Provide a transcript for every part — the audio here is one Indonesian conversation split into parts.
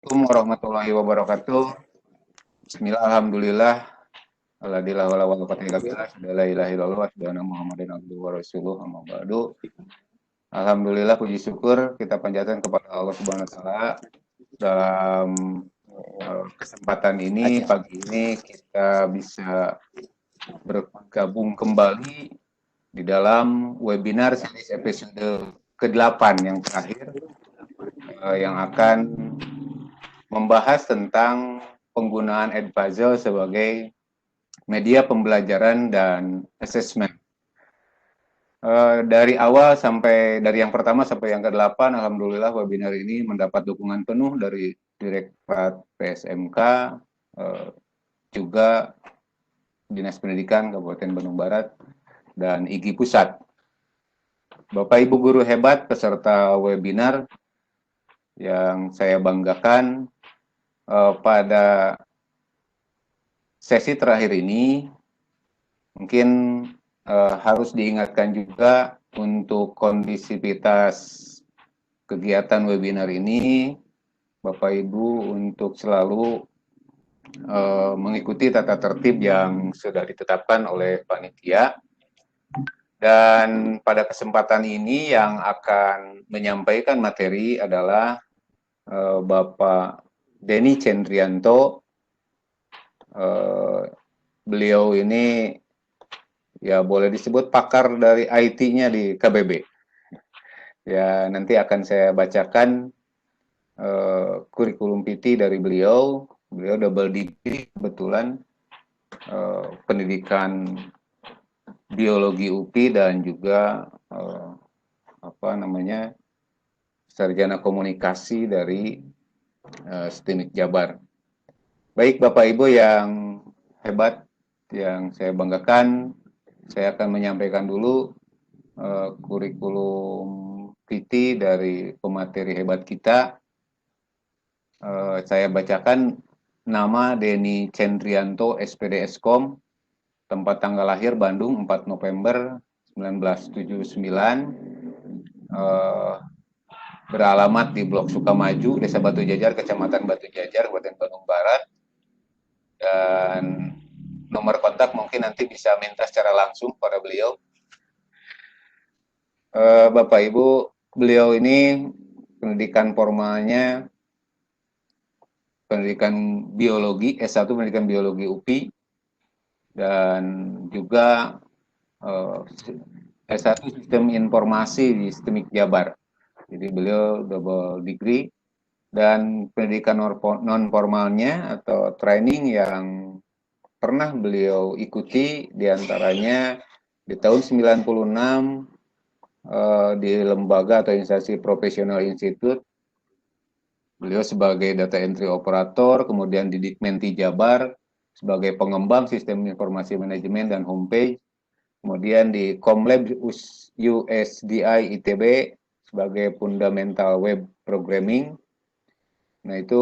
Assalamualaikum warahmatullahi wabarakatuh. Bismillah, alhamdulillah. Alhamdulillah wala wala quwwata illa billah. La ilaha illallah wa asyhadu anna Muhammadan abduhu wa rasuluh. Amma ba'du. Alhamdulillah, puji syukur kita panjatkan kepada Allah Subhanahu wa taala dalam kesempatan ini, pagi ini kita bisa bergabung kembali di dalam webinar series episode ke-8 yang terakhir yang akan membahas tentang penggunaan Edpuzzle sebagai media pembelajaran dan assessment. Dari awal sampai dari yang pertama sampai yang ke-8, alhamdulillah webinar ini mendapat dukungan penuh dari Direktorat PSMK, juga Dinas Pendidikan Kabupaten Bandung Barat, dan IGI Pusat. Bapak Ibu guru hebat peserta webinar yang saya banggakan, pada sesi terakhir ini mungkin harus diingatkan juga untuk kondisivitas kegiatan webinar ini, Bapak Ibu untuk selalu mengikuti tata tertib yang sudah ditetapkan oleh panitia. Dan pada kesempatan ini yang akan menyampaikan materi adalah Bapak Denny Cendrianto. Beliau ini ya boleh disebut pakar dari IT-nya di KBB. Ya, nanti akan saya bacakan kurikulum PT dari beliau. Beliau double degree kebetulan, pendidikan biologi UPI dan juga sarjana komunikasi dari STIMIK Jabar. Baik Bapak Ibu yang hebat, yang saya banggakan, saya akan menyampaikan dulu kurikulum PT dari pemateri hebat kita. Saya bacakan nama Denny Cendrianto, SPD Eskom, tempat tanggal lahir Bandung 4 November 1979, beralamat di Blok Sukamaju, Desa Batu Jajar, Kecamatan Batu Jajar, Kabupaten Bandung Barat, dan nomor kontak mungkin nanti bisa minta secara langsung pada beliau. Bapak Ibu, beliau ini pendidikan formalnya pendidikan biologi, S1 pendidikan biologi UPI, dan juga S1 sistem informasi di STIMIK Jabar. Jadi beliau double degree, dan pendidikan non formalnya atau training yang pernah beliau ikuti diantaranya di tahun 96 di lembaga atau instansi Professional Institute. Beliau sebagai data entry operator, kemudian di Dikmenti Jabar sebagai pengembang sistem informasi manajemen dan homepage, kemudian di Komlab USDI ITB sebagai fundamental web programming. Nah itu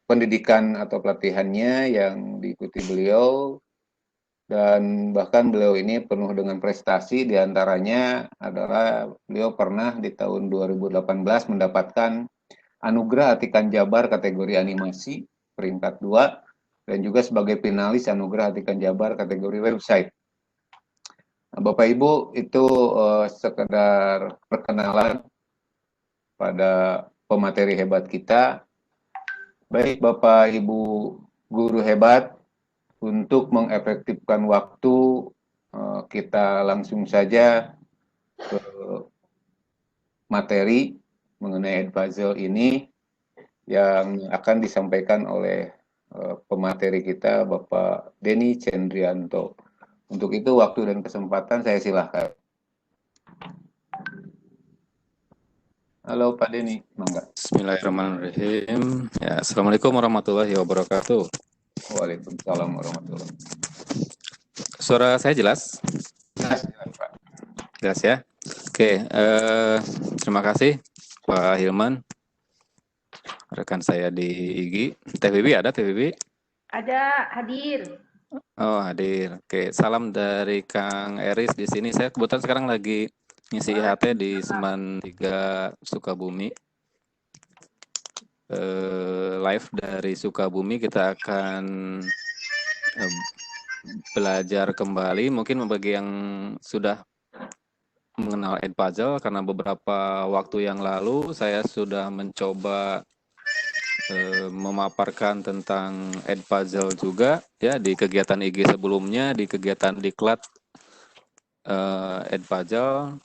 pendidikan atau pelatihannya yang diikuti beliau, dan bahkan beliau ini penuh dengan prestasi, diantaranya adalah beliau pernah di tahun 2018 mendapatkan Anugerah Atikan Jabar kategori animasi peringkat 2, dan juga sebagai finalis Anugerah Atikan Jabar kategori website. Nah, Bapak Ibu, itu sekedar perkenalan pada pemateri hebat kita. Baik Bapak Ibu guru hebat, untuk mengefektifkan waktu, kita langsung saja ke materi mengenai Edpuzzle ini yang akan disampaikan oleh pemateri kita Bapak Denny Cendrianto. Untuk itu waktu dan kesempatan saya silahkan. Halo Pak Denny, mangga. Bismillahirrahmanirrahim. Ya, Assalamualaikum warahmatullahi wabarakatuh. Waalaikumsalam warahmatullahi wabarakatuh. Suara saya jelas? Jelas, Pak. Jelas ya? Oke, terima kasih Pak Hilman, rekan saya di IGI. Teh Bibi ada, Teh Bibi? Ada, hadir. Oh, hadir. Oke, salam dari Kang Eris di sini. Saya kebetulan sekarang lagi ngisi IHT di Seman 3 Sukabumi. live dari Sukabumi. Kita akan belajar kembali. Mungkin bagi yang sudah mengenal Edpuzzle, karena beberapa waktu yang lalu saya sudah mencoba memaparkan tentang Edpuzzle juga ya di kegiatan IG sebelumnya, di kegiatan diklat Edpuzzle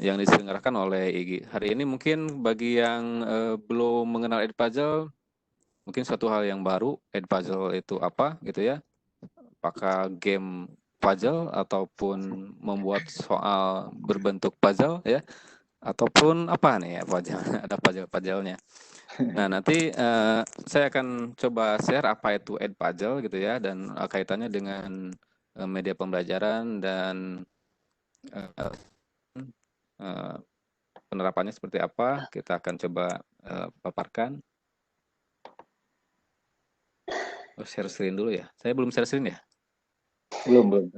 yang diselenggarakan oleh IG. Hari ini mungkin bagi yang belum mengenal Edpuzzle, mungkin suatu hal yang baru. Edpuzzle itu apa gitu ya? Apakah game puzzle ataupun membuat soal berbentuk puzzle ya? Ataupun apa nih ya puzzle? Ada puzzle-puzzlenya. Nah, nanti saya akan coba share apa itu Edpuzzle gitu ya, dan kaitannya dengan media pembelajaran dan penerapannya seperti apa. Kita akan coba paparkan. Share screen dulu ya. Saya belum share screen ya? Belum.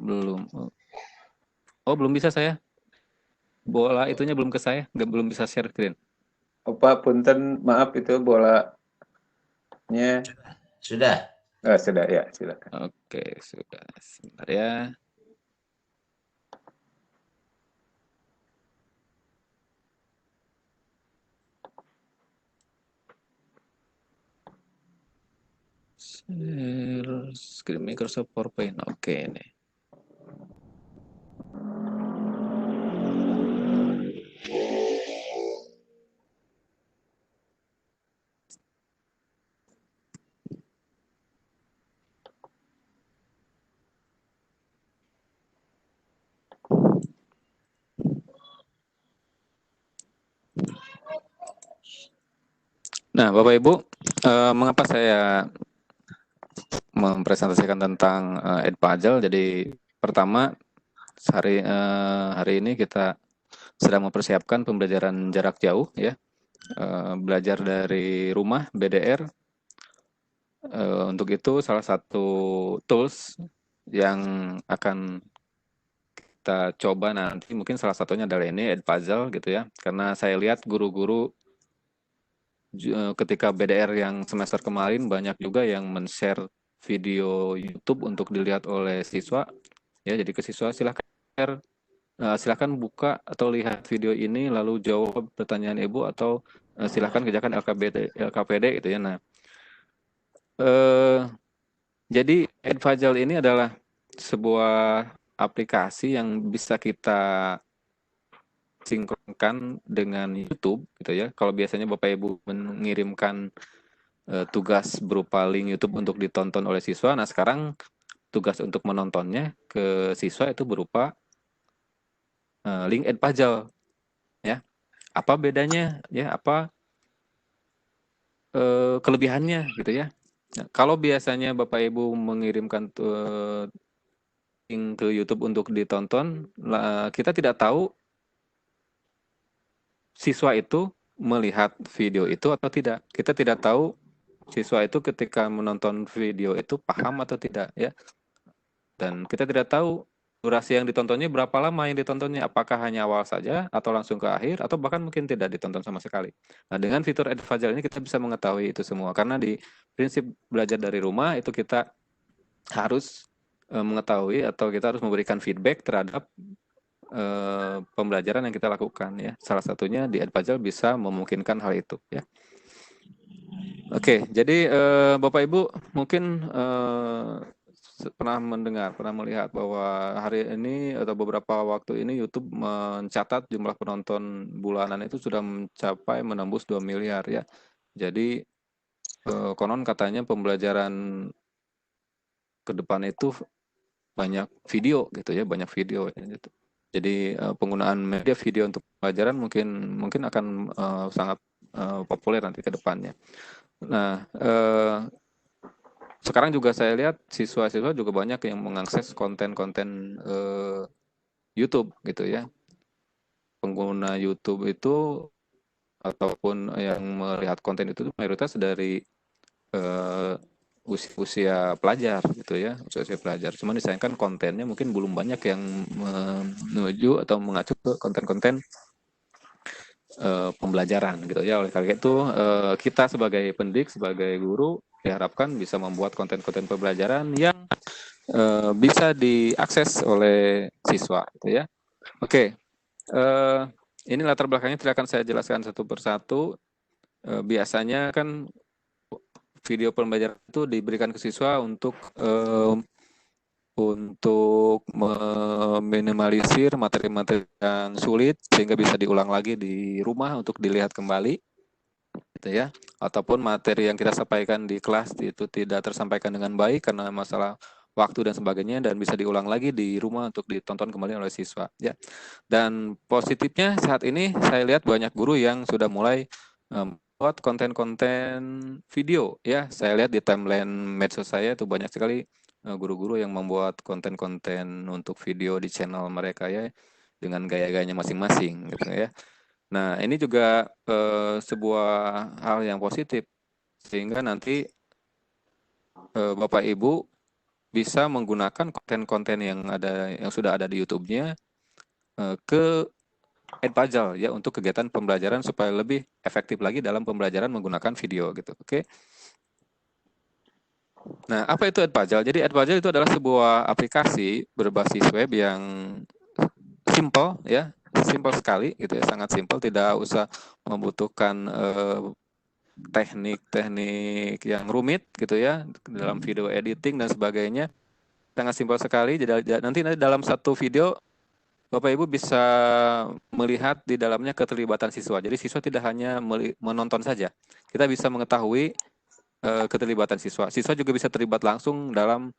Belum. Oh, belum bisa saya. Bola itunya belum ke saya, belum bisa share screen. Punten, maaf itu bolanya. Sudah. Sudah ya, silakan. Oke, sudah. Sebentar ya. Share screen Microsoft PowerPoint. Oke nih. Nah, Bapak Ibu, mengapa saya mempresentasikan tentang Edpuzzle? Jadi pertama, hari ini kita sedang mempersiapkan pembelajaran jarak jauh ya, belajar dari rumah BDR. Untuk itu salah satu tools yang akan kita coba nanti mungkin salah satunya adalah ini Edpuzzle gitu ya, karena saya lihat guru-guru ketika BDR yang semester kemarin banyak juga yang men-share video YouTube untuk dilihat oleh siswa ya. Jadi ke siswa silahkan buka atau lihat video ini lalu jawab pertanyaan ibu, atau silahkan kerjakan LKPD gitu ya. Nah, jadi Edpuzzle ini adalah sebuah aplikasi yang bisa kita sinkronkan dengan YouTube gitu ya. Kalau biasanya Bapak Ibu mengirimkan tugas berupa link YouTube untuk ditonton oleh siswa, nah sekarang tugas untuk menontonnya ke siswa itu berupa link Edpuzzle ya. Apa bedanya ya? Apa kelebihannya gitu ya? Nah, kalau biasanya Bapak Ibu mengirimkan link ke YouTube untuk ditonton, kita tidak tahu siswa itu melihat video itu atau tidak. Kita tidak tahu siswa itu ketika menonton video itu paham atau tidak ya. Dan kita tidak tahu durasi yang ditontonnya berapa lama yang ditontonnya, apakah hanya awal saja atau langsung ke akhir atau bahkan mungkin tidak ditonton sama sekali. Nah, dengan fitur Edpuzzle ini kita bisa mengetahui itu semua, karena di prinsip belajar dari rumah itu kita harus mengetahui atau kita harus memberikan feedback terhadap pembelajaran yang kita lakukan ya. Salah satunya di Edpuzzle bisa memungkinkan hal itu ya. Oke, jadi Bapak Ibu mungkin pernah melihat bahwa hari ini atau beberapa waktu ini YouTube mencatat jumlah penonton bulanan itu sudah menembus 2 miliar ya. Jadi konon katanya pembelajaran ke depan itu banyak video gitu ya, banyak video gitu. Jadi penggunaan media video untuk pelajaran mungkin akan sangat populer nanti ke depannya. Nah, sekarang juga saya lihat siswa-siswa juga banyak yang mengakses konten-konten YouTube gitu ya. Pengguna YouTube itu ataupun yang melihat konten itu mayoritas dari usia pelajar gitu ya, usia pelajar. Cuman disayangkan kontennya mungkin belum banyak yang menuju atau mengacu ke konten-konten pembelajaran gitu ya. Oleh karena itu kita sebagai pendidik, sebagai guru diharapkan bisa membuat konten-konten pembelajaran yang bisa diakses oleh siswa gitu ya. Oke, ini latar belakangnya tidak akan saya jelaskan satu persatu. Biasanya kan video pembelajaran itu diberikan ke siswa untuk meminimalisir materi-materi yang sulit sehingga bisa diulang lagi di rumah untuk dilihat kembali gitu ya, ataupun materi yang kita sampaikan di kelas itu tidak tersampaikan dengan baik karena masalah waktu dan sebagainya, dan bisa diulang lagi di rumah untuk ditonton kembali oleh siswa ya. Dan positifnya saat ini saya lihat banyak guru yang sudah mulai membuat konten-konten video ya. Saya lihat di timeline medsos saya itu banyak sekali guru-guru yang membuat konten-konten untuk video di channel mereka ya, dengan gaya-gayanya masing-masing gitu ya. Nah, ini juga sebuah hal yang positif sehingga nanti Bapak Ibu bisa menggunakan konten-konten yang sudah ada di YouTube-nya ke Edpuzzle ya, untuk kegiatan pembelajaran supaya lebih efektif lagi dalam pembelajaran menggunakan video gitu. Oke. Nah, apa itu Edpuzzle? Jadi Edpuzzle itu adalah sebuah aplikasi berbasis web yang simple ya, simple sekali gitu ya, sangat simple, tidak usah membutuhkan teknik-teknik yang rumit gitu ya dalam video editing dan sebagainya. Sangat simpel sekali. Jadi nanti dalam satu video Bapak Ibu bisa melihat di dalamnya keterlibatan siswa. Jadi siswa tidak hanya menonton saja. Kita bisa mengetahui keterlibatan siswa. Siswa juga bisa terlibat langsung dalam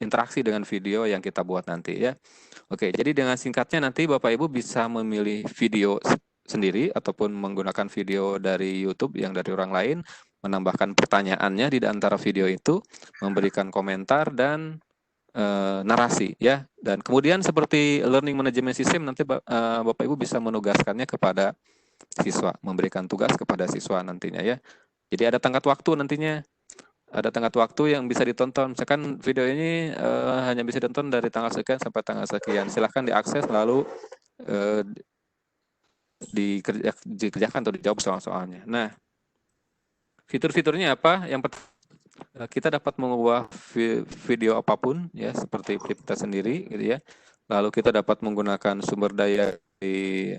interaksi dengan video yang kita buat nanti ya. Oke, jadi dengan singkatnya nanti Bapak Ibu bisa memilih video sendiri ataupun menggunakan video dari YouTube yang dari orang lain, menambahkan pertanyaannya di antara video itu, memberikan komentar dan narasi ya. Dan kemudian seperti learning management system nanti Bapak Ibu bisa menugaskannya kepada siswa, memberikan tugas kepada siswa nantinya ya. Jadi ada tenggat waktu nantinya. Ada tenggat waktu yang bisa ditonton. Misalkan video ini hanya bisa ditonton dari tanggal sekian sampai tanggal sekian. Silahkan diakses lalu dikerjakan atau dijawab soal-soalnya. Nah, fitur-fiturnya apa? Yang pertama, kita dapat mengubah video apapun ya, seperti kita sendiri gitu ya. Lalu kita dapat menggunakan sumber daya di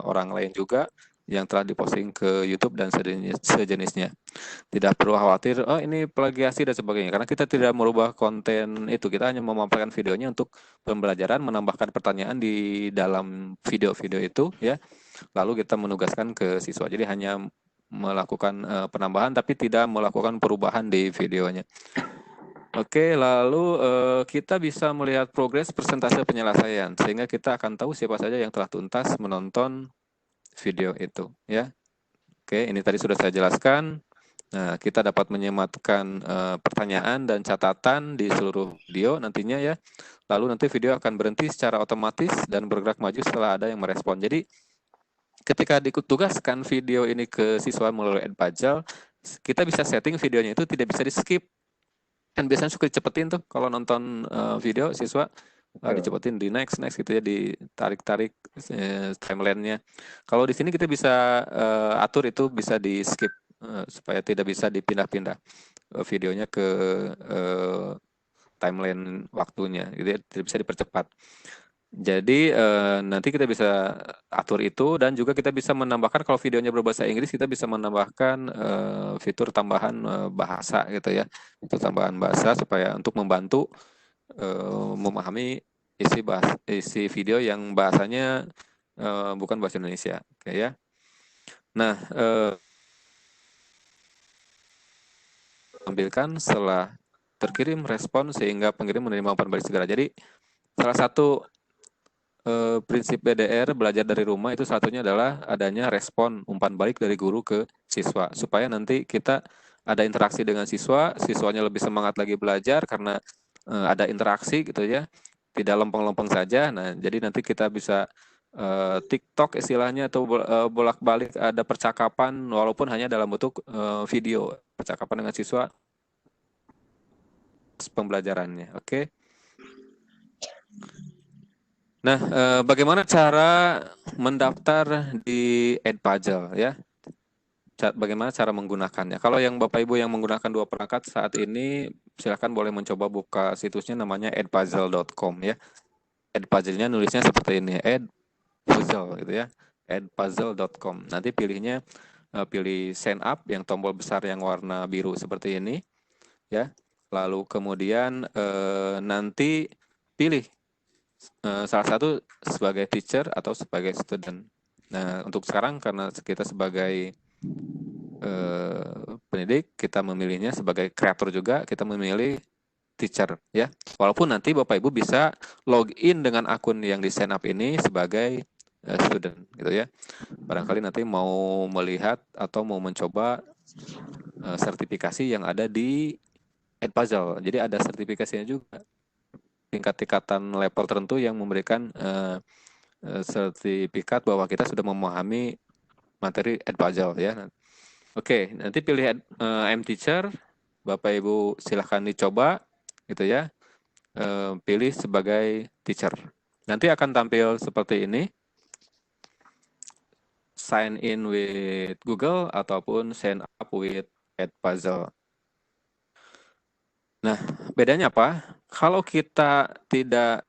orang lain juga yang telah diposting ke YouTube dan sejenisnya. Tidak perlu khawatir, oh ini plagiasi dan sebagainya, karena kita tidak merubah konten itu. Kita hanya memaparkan videonya untuk pembelajaran, menambahkan pertanyaan di dalam video-video itu ya. Lalu kita menugaskan ke siswa. Jadi hanya melakukan penambahan tapi tidak melakukan perubahan di videonya. Oke, lalu kita bisa melihat progres persentase penyelesaian sehingga kita akan tahu siapa saja yang telah tuntas menonton video itu ya. Oke, ini tadi sudah saya jelaskan. Nah, kita dapat menyematkan pertanyaan dan catatan di seluruh video nantinya ya. Lalu nanti video akan berhenti secara otomatis dan bergerak maju setelah ada yang merespon. Jadi ketika ditugaskan video ini ke siswa melalui Edpuzzle, kita bisa setting videonya itu tidak bisa di skip. Kan biasanya suka dicepetin tuh kalau nonton video siswa, dicepetin di next gitu ya, ditarik-tarik timelinenya. Kalau di sini kita bisa atur itu bisa di skip supaya tidak bisa dipindah-pindah videonya ke timeline waktunya, gitu ya, tidak bisa dipercepat. Jadi nanti kita bisa atur itu, dan juga kita bisa menambahkan kalau videonya berbahasa Inggris, kita bisa menambahkan fitur tambahan bahasa gitu ya, fitur tambahan bahasa supaya untuk membantu memahami isi video yang bahasanya bukan bahasa Indonesia, oke ya. Nah, tampilkan setelah terkirim respon sehingga pengirim menerima umpan balik segera. Jadi salah satu prinsip BDR belajar dari rumah itu satunya adalah adanya respon umpan balik dari guru ke siswa, supaya nanti kita ada interaksi dengan siswa, siswanya lebih semangat lagi belajar karena ada interaksi gitu ya, tidak lempeng-lempeng saja. Nah, jadi nanti kita bisa TikTok istilahnya, atau bolak-balik ada percakapan walaupun hanya dalam bentuk video, percakapan dengan siswa pembelajarannya. Oke. Nah, bagaimana cara mendaftar di Edpuzzle ya? Bagaimana cara menggunakannya? Kalau yang Bapak Ibu yang menggunakan dua perangkat saat ini, silakan boleh mencoba buka situsnya namanya edpuzzle.com ya. Edpuzzle-nya nulisnya seperti ini, edpuzzle gitu ya, edpuzzle.com. Nanti pilihnya pilih sign up yang tombol besar yang warna biru seperti ini ya. Lalu kemudian nanti pilih salah satu sebagai teacher atau sebagai student. Nah, untuk sekarang karena kita sebagai pendidik, kita memilihnya sebagai kreator juga, kita memilih teacher ya. Walaupun nanti Bapak Ibu bisa login dengan akun yang di sign up ini sebagai student gitu ya. Barangkali nanti mau melihat atau mau mencoba sertifikasi yang ada di Edpuzzle. Jadi ada sertifikasinya juga. Tingkat-tingkatan level tertentu yang memberikan sertifikat bahwa kita sudah memahami materi Edpuzzle ya. Oke, nanti pilih I'm teacher, Bapak Ibu silahkan dicoba, gitu ya. Pilih sebagai teacher. Nanti akan tampil seperti ini. Sign in with Google ataupun sign up with Edpuzzle. Nah, bedanya apa? Kalau kita tidak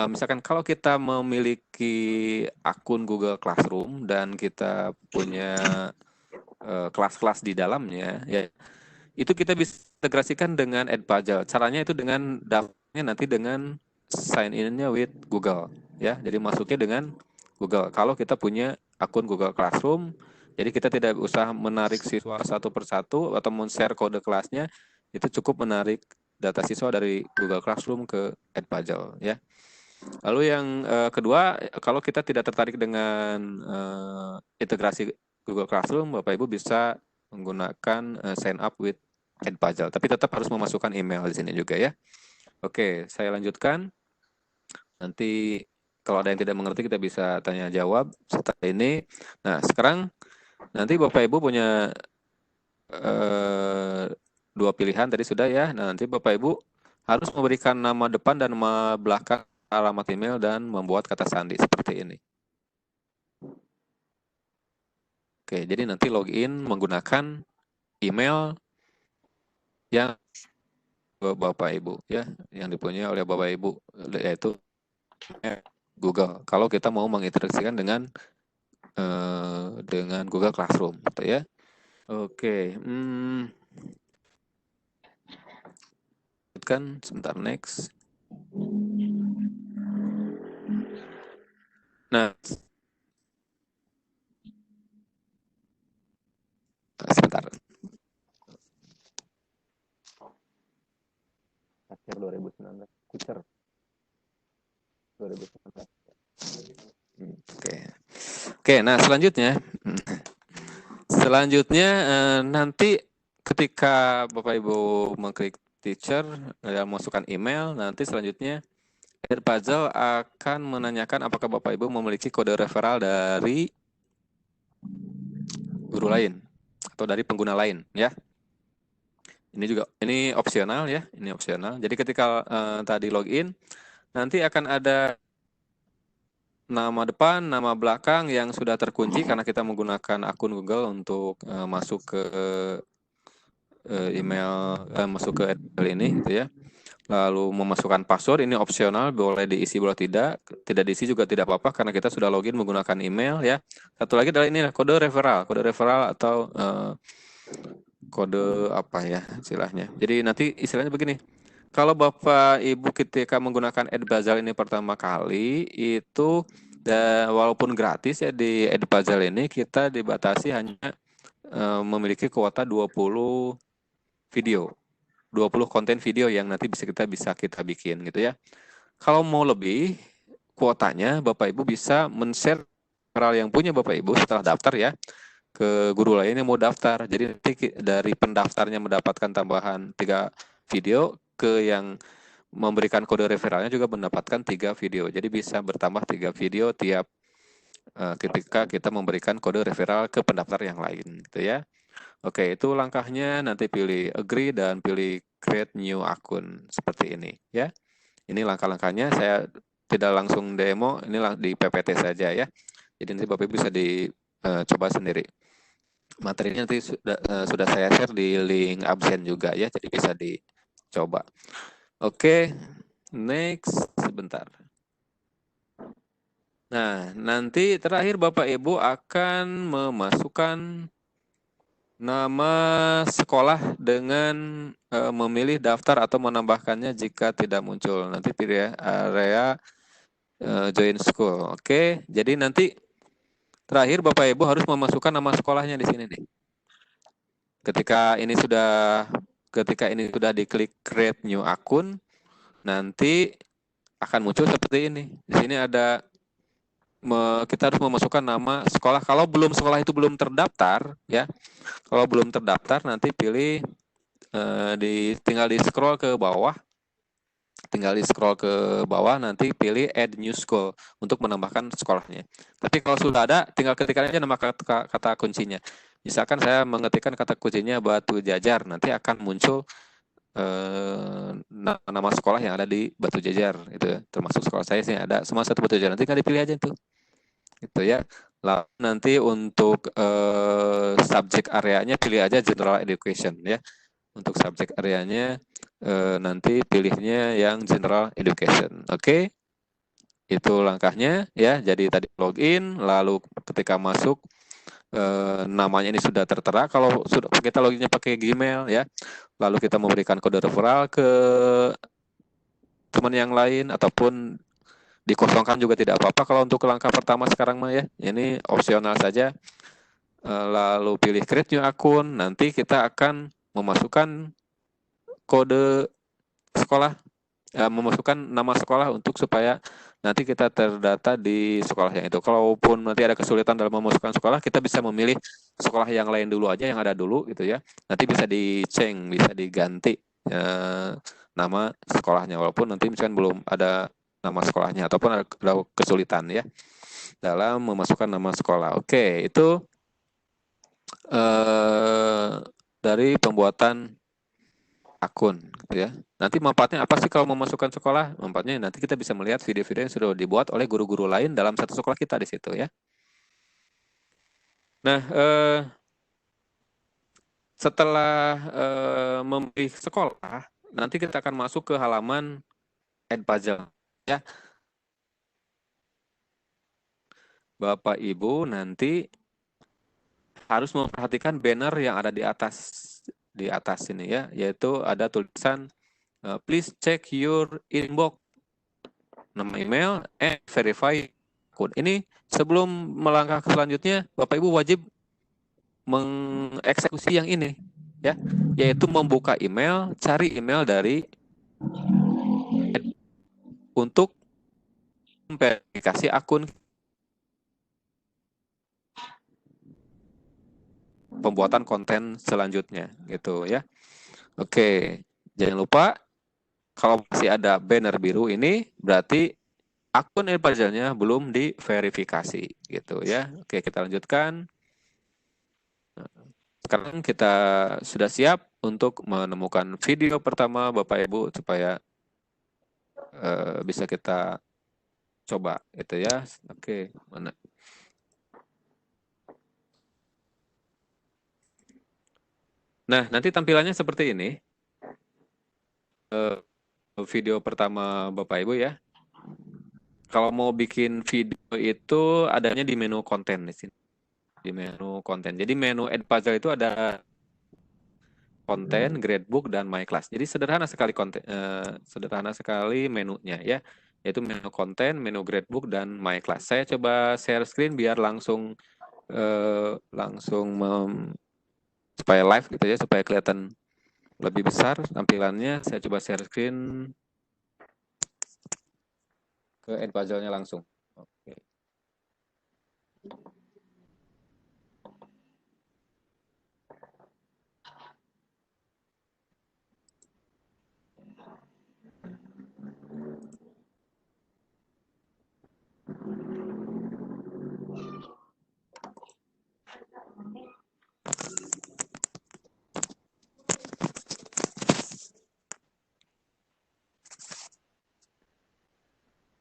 misalkan kalau kita memiliki akun Google Classroom dan kita punya kelas-kelas di dalamnya, ya itu kita bisa integrasikan dengan Edpuzzle. Caranya itu dengan daftarnya nanti dengan sign in-nya with Google, ya. Jadi masuknya dengan Google. Kalau kita punya akun Google Classroom, jadi kita tidak usah menarik siswa satu persatu atau men-share kode kelasnya, itu cukup menarik data siswa dari Google Classroom ke Edpuzzle, ya. Lalu yang kedua, kalau kita tidak tertarik dengan integrasi Google Classroom, Bapak Ibu bisa menggunakan sign up with Edpuzzle, tapi tetap harus memasukkan email di sini juga ya. Oke, saya lanjutkan. Nanti kalau ada yang tidak mengerti kita bisa tanya jawab setelah ini. Nah, sekarang nanti Bapak Ibu punya dua pilihan tadi sudah ya. Nah, nanti Bapak Ibu harus memberikan nama depan dan nama belakang, alamat email, dan membuat kata sandi seperti ini. Oke, jadi nanti login menggunakan email yang Bapak Ibu ya, yang dipunyai oleh Bapak Ibu, yaitu Google. Kalau kita mau menginteraksikan dengan Google Classroom, gitu ya. Oke, kan sebentar, next. Nah, sebentar. Akhir 2019, Kucer 2019. Oke, nah selanjutnya nanti ketika Bapak Ibu mengklik teacher dan masukkan email, nanti selanjutnya Edpuzzle akan menanyakan apakah Bapak Ibu memiliki kode referral dari guru lain atau dari pengguna lain ya. Ini opsional ya, ini opsional. Jadi ketika tadi login, nanti akan ada nama depan, nama belakang yang sudah terkunci karena kita menggunakan akun Google untuk masuk ke email, masuk ke email ini gitu ya. Lalu memasukkan password, ini opsional, boleh diisi boleh tidak diisi juga tidak apa-apa karena kita sudah login menggunakan email ya. Satu lagi adalah ini kode referral atau kode apa ya istilahnya. Jadi nanti istilahnya begini, kalau Bapak Ibu ketika menggunakan Edpuzzle ini pertama kali itu walaupun gratis ya di Edpuzzle ini kita dibatasi hanya memiliki kuota 20 video. 20 konten video yang nanti bisa kita bikin gitu ya. Kalau mau lebih kuotanya Bapak Ibu bisa men-share referral yang punya Bapak Ibu setelah daftar ya ke guru lain yang mau daftar. Jadi nanti dari pendaftarnya mendapatkan tambahan 3 video, ke yang memberikan kode referralnya juga mendapatkan 3 video. Jadi bisa bertambah 3 video tiap ketika kita memberikan kode referral ke pendaftar yang lain gitu ya. Oke, itu langkahnya, nanti pilih agree dan pilih create new akun seperti ini ya. Ini langkah-langkahnya, saya tidak langsung demo, ini di PPT saja ya. Jadi nanti Bapak Ibu bisa dicoba sendiri. Materinya nanti sudah saya share di link absen juga ya, jadi bisa dicoba. Oke, next sebentar. Nah, nanti terakhir Bapak Ibu akan memasukkan nama sekolah dengan memilih daftar atau menambahkannya jika tidak muncul. Nanti pilih ya, area join school. Oke, jadi nanti terakhir Bapak Ibu harus memasukkan nama sekolahnya di sini nih. Ketika ini sudah diklik create new akun, nanti akan muncul seperti ini. Di sini ada kita harus memasukkan nama sekolah. Kalau sekolah itu belum terdaftar, ya. Kalau belum terdaftar, nanti pilih tinggal di scroll ke bawah. Nanti pilih add new school untuk menambahkan sekolahnya. Tapi kalau sudah ada, tinggal ketikkan aja nama kata kuncinya. Misalkan saya mengetikkan kata kuncinya Batu Jajar, nanti akan muncul nama sekolah yang ada di Batu Jajar, itu termasuk sekolah saya sih ada semua satu Batu Jajar. Nanti tinggal dipilih aja itu. Gitu ya. Lalu nanti untuk subjek areanya pilih aja general education ya. Untuk subjek areanya nanti pilihnya yang general education. Oke. Itu langkahnya ya. Jadi tadi login, lalu ketika masuk namanya ini sudah tertera. Kalau sudah kita loginnya pakai Gmail ya. Lalu kita memberikan kode referral ke teman yang lain ataupun dikosongkan juga tidak apa-apa. Kalau untuk langkah pertama sekarang mah ya, ini opsional saja. Lalu pilih create new akun, nanti kita akan memasukkan kode sekolah, memasukkan nama sekolah untuk supaya nanti kita terdata di sekolah yang itu. Kalaupun nanti ada kesulitan dalam memasukkan sekolah, kita bisa memilih sekolah yang lain dulu aja, yang ada dulu gitu ya. Nanti bisa di-change, bisa diganti nama sekolahnya, walaupun nanti misalkan belum ada nama sekolahnya ataupun ada kesulitan ya dalam memasukkan nama sekolah. Oke, itu dari pembuatan akun gitu ya. Nanti manfaatnya apa sih kalau memasukkan sekolah? Manfaatnya nanti kita bisa melihat video-video yang sudah dibuat oleh guru-guru lain dalam satu sekolah kita di situ ya. Nah, setelah memilih sekolah, nanti kita akan masuk ke halaman Edpuzzle ya. Bapak Ibu nanti harus memperhatikan banner yang ada di atas sini ya, yaitu ada tulisan please check your inbox, nama email, and verify akun. Ini sebelum melangkah ke selanjutnya, Bapak Ibu wajib mengeksekusi yang ini ya, yaitu membuka email, cari email dari untuk verifikasi akun pembuatan konten selanjutnya gitu ya. Oke, jangan lupa kalau masih ada banner biru ini berarti akun Edpuzzle-nya belum diverifikasi gitu ya. Oke, kita lanjutkan. Sekarang kita sudah siap untuk menemukan video pertama Bapak Ibu supaya bisa kita coba gitu ya. Oke, mana? Nah, nanti tampilannya seperti ini. Video pertama Bapak Ibu ya. Kalau mau bikin video itu adanya di menu konten di sini. Di menu konten. Jadi menu Edpuzzle itu ada konten, gradebook, dan my class. Jadi sederhana sekali menunya ya. Yaitu menu konten, menu gradebook, dan my class. Saya coba share screen biar langsung supaya live gitu ya, supaya kelihatan lebih besar tampilannya. Saya coba share screen ke Edpuzzle-nya langsung. Oke.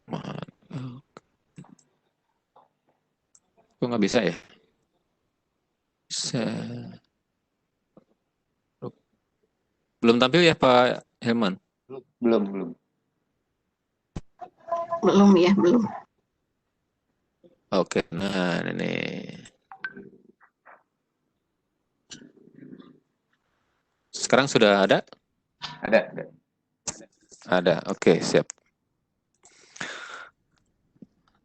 Mana? Kok nggak bisa ya? Belum tampil ya Pak Herman? Belum. Belum ya, belum. Oke, nah ini. Sekarang sudah ada? Ada. Ada, oke, siap.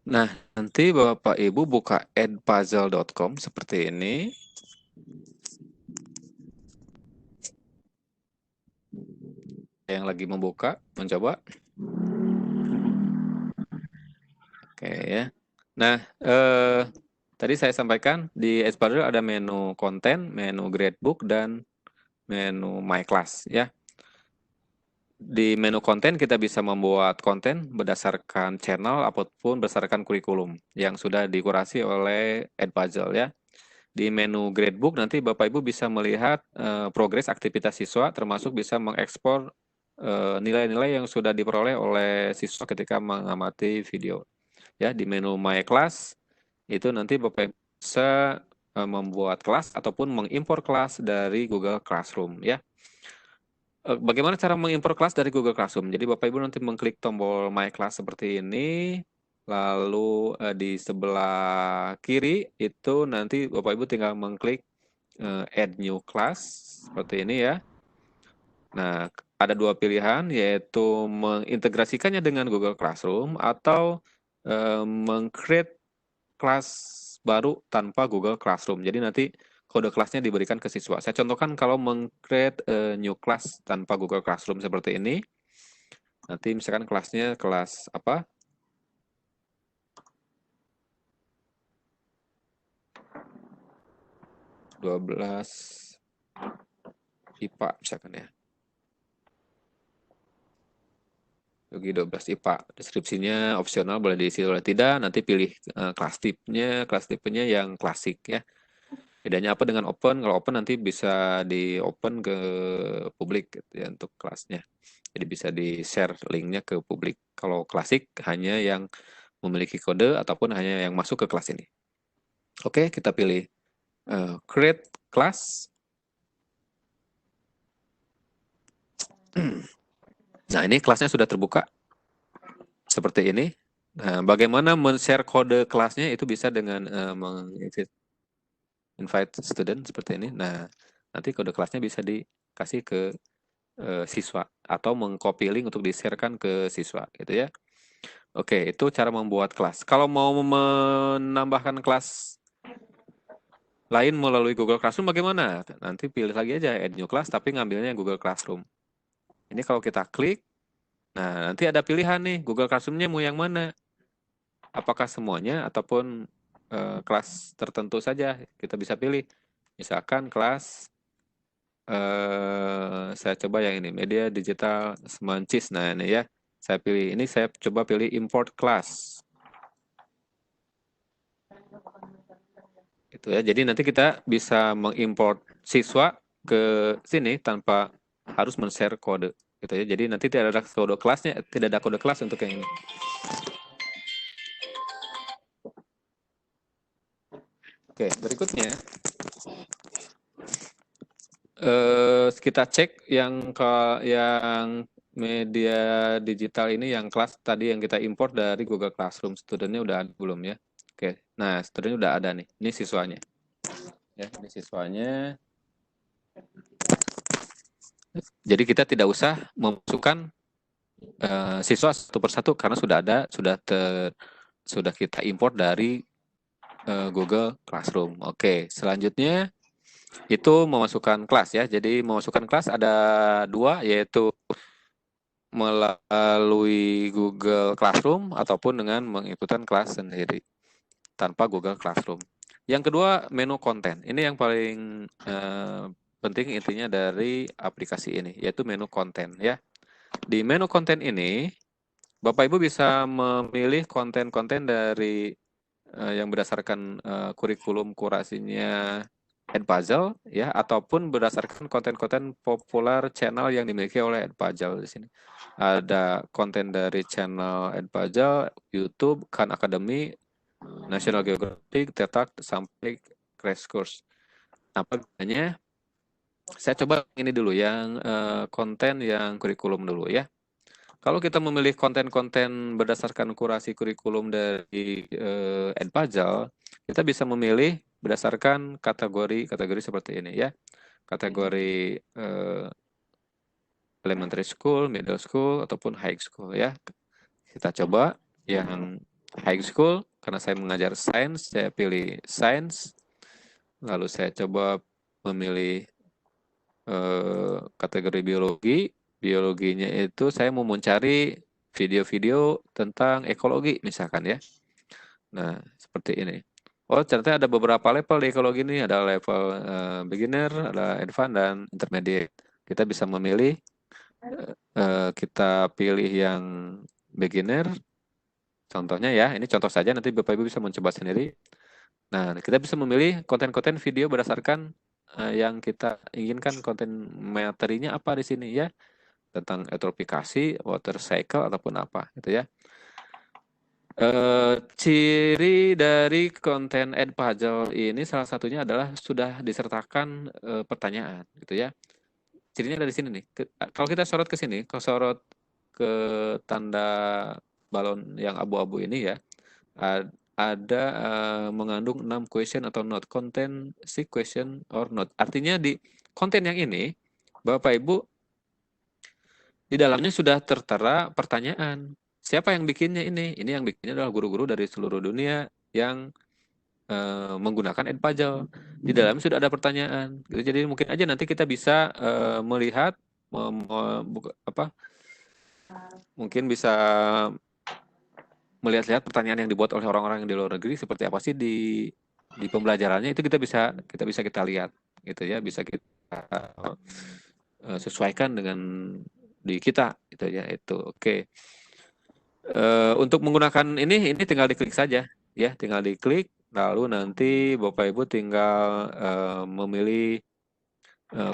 Nah, nanti Bapak Ibu buka edpuzzle.com seperti ini. Yang lagi membuka, mencoba. Oke ya. Nah, tadi saya sampaikan di Edpuzzle ada menu konten, menu gradebook, dan menu my class ya. Di menu konten kita bisa membuat konten berdasarkan channel ataupun berdasarkan kurikulum yang sudah dikurasi oleh Edpuzzle ya. Di menu gradebook nanti Bapak Ibu bisa melihat progres aktivitas siswa, termasuk bisa mengekspor nilai-nilai yang sudah diperoleh oleh siswa ketika mengamati video. Ya, di menu My Class itu nanti Bapak Ibu bisa membuat kelas ataupun mengimpor kelas dari Google Classroom ya. Bagaimana cara mengimpor kelas dari Google Classroom? Jadi Bapak Ibu nanti mengklik tombol My Class seperti ini. Lalu di sebelah kiri itu nanti Bapak Ibu tinggal mengklik Add New Class seperti ini ya. Nah, ada dua pilihan yaitu mengintegrasikannya dengan Google Classroom atau meng-create kelas baru tanpa Google Classroom. Jadi nanti kode kelasnya diberikan ke siswa. Saya contohkan kalau meng-create new class tanpa Google Classroom seperti ini. Nanti misalkan kelasnya kelas apa? IPA misalkan ya. Bagi 12 IPA. Deskripsinya opsional, boleh diisi oleh tidak. Nanti pilih kelas tipenya yang klasik ya. Bedanya apa dengan open? Kalau open nanti bisa di open ke publik gitu ya untuk kelasnya. Jadi bisa di-share linknya ke publik. Kalau klasik hanya yang memiliki kode ataupun hanya yang masuk ke kelas ini. Oke, kita pilih create class. Nah, ini kelasnya sudah terbuka. Seperti ini. Nah, bagaimana men-share kode kelasnya itu bisa dengan invite student seperti ini. Nah, nanti kode kelasnya bisa dikasih ke siswa atau meng-copy link untuk di-sharekan ke siswa gitu ya. Oke, itu cara membuat kelas. Kalau mau menambahkan kelas lain melalui Google Classroom bagaimana? Nanti pilih lagi aja add new class tapi ngambilnya Google Classroom. Ini kalau kita klik, nah nanti ada pilihan nih Google Classroom-nya mau yang mana? Apakah semuanya ataupun kelas tertentu saja kita bisa pilih. Misalkan kelas saya coba yang ini media digital Semancis. Nah ini ya saya pilih ini, saya coba pilih import class itu ya. Jadi nanti kita bisa mengimport siswa ke sini tanpa harus men-share kode gitu ya. Jadi nanti tidak ada kode kelasnya, tidak ada kode kelas untuk yang ini. Oke, berikutnya kita cek yang media digital ini yang kelas tadi yang kita import dari Google Classroom. Studentnya udah ada belum ya? Oke, nah studentnya udah ada nih. Ini siswanya. Ya, ini siswanya. Jadi kita tidak usah memasukkan siswa satu persatu karena sudah ada, sudah kita import dari Google Classroom. Oke, selanjutnya itu memasukkan kelas ya. Jadi memasukkan kelas ada dua, yaitu melalui Google Classroom ataupun dengan mengikutan kelas sendiri tanpa Google Classroom. Yang kedua, menu konten. Ini yang paling penting intinya dari aplikasi ini, yaitu menu konten ya. Di menu konten ini, Bapak Ibu bisa memilih konten-konten dari yang berdasarkan kurikulum kurasinya Edpuzzle ya, ataupun berdasarkan konten-konten populer channel yang dimiliki oleh Edpuzzle di sini. Ada konten dari channel Edpuzzle, YouTube, Khan Academy, National Geographic, TED sampai Crash Course. Apa bedanya? Saya coba ini dulu yang konten yang kurikulum dulu ya. Kalau kita memilih konten-konten berdasarkan kurasi kurikulum dari Edpajal, kita bisa memilih berdasarkan kategori seperti ini ya. Kategori elementary school, middle school, ataupun high school ya. Kita coba yang high school, karena saya mengajar sains, saya pilih sains. Lalu saya coba memilih kategori biologi. Biologinya itu saya mau mencari video-video tentang ekologi misalkan ya. Nah, seperti ini. Oh, ternyata ada beberapa level di ekologi ini. Ada level beginner, ada advance, dan intermediate. Kita bisa memilih, kita pilih yang beginner. Contohnya ya, ini contoh saja, nanti Bapak Ibu bisa mencoba sendiri. Nah, kita bisa memilih konten-konten video berdasarkan yang kita inginkan konten materinya apa di sini ya, tentang eutrofikasi, water cycle ataupun apa gitu ya. Ciri dari konten Edpuzzle ini salah satunya adalah sudah disertakan pertanyaan gitu ya. Cirinya dari sini nih. Kalau kita sorot ke sini, kalau sorot ke tanda balon yang abu-abu ini ya, ada mengandung 6 question atau not, content 6 question or not. Artinya di konten yang ini, Bapak Ibu, di dalamnya sudah tertera pertanyaan. Siapa yang bikinnya ini? Ini yang bikinnya adalah guru-guru dari seluruh dunia yang menggunakan Edpuzzle. Di dalamnya sudah ada pertanyaan. Jadi mungkin aja nanti kita bisa melihat, mungkin bisa melihat-lihat pertanyaan yang dibuat oleh orang-orang yang di luar negeri seperti apa sih di pembelajarannya, itu kita bisa lihat gitu ya, bisa kita sesuaikan dengan di kita gitu ya. Itu oke. Untuk menggunakan ini tinggal diklik saja ya, tinggal diklik, lalu nanti Bapak Ibu tinggal memilih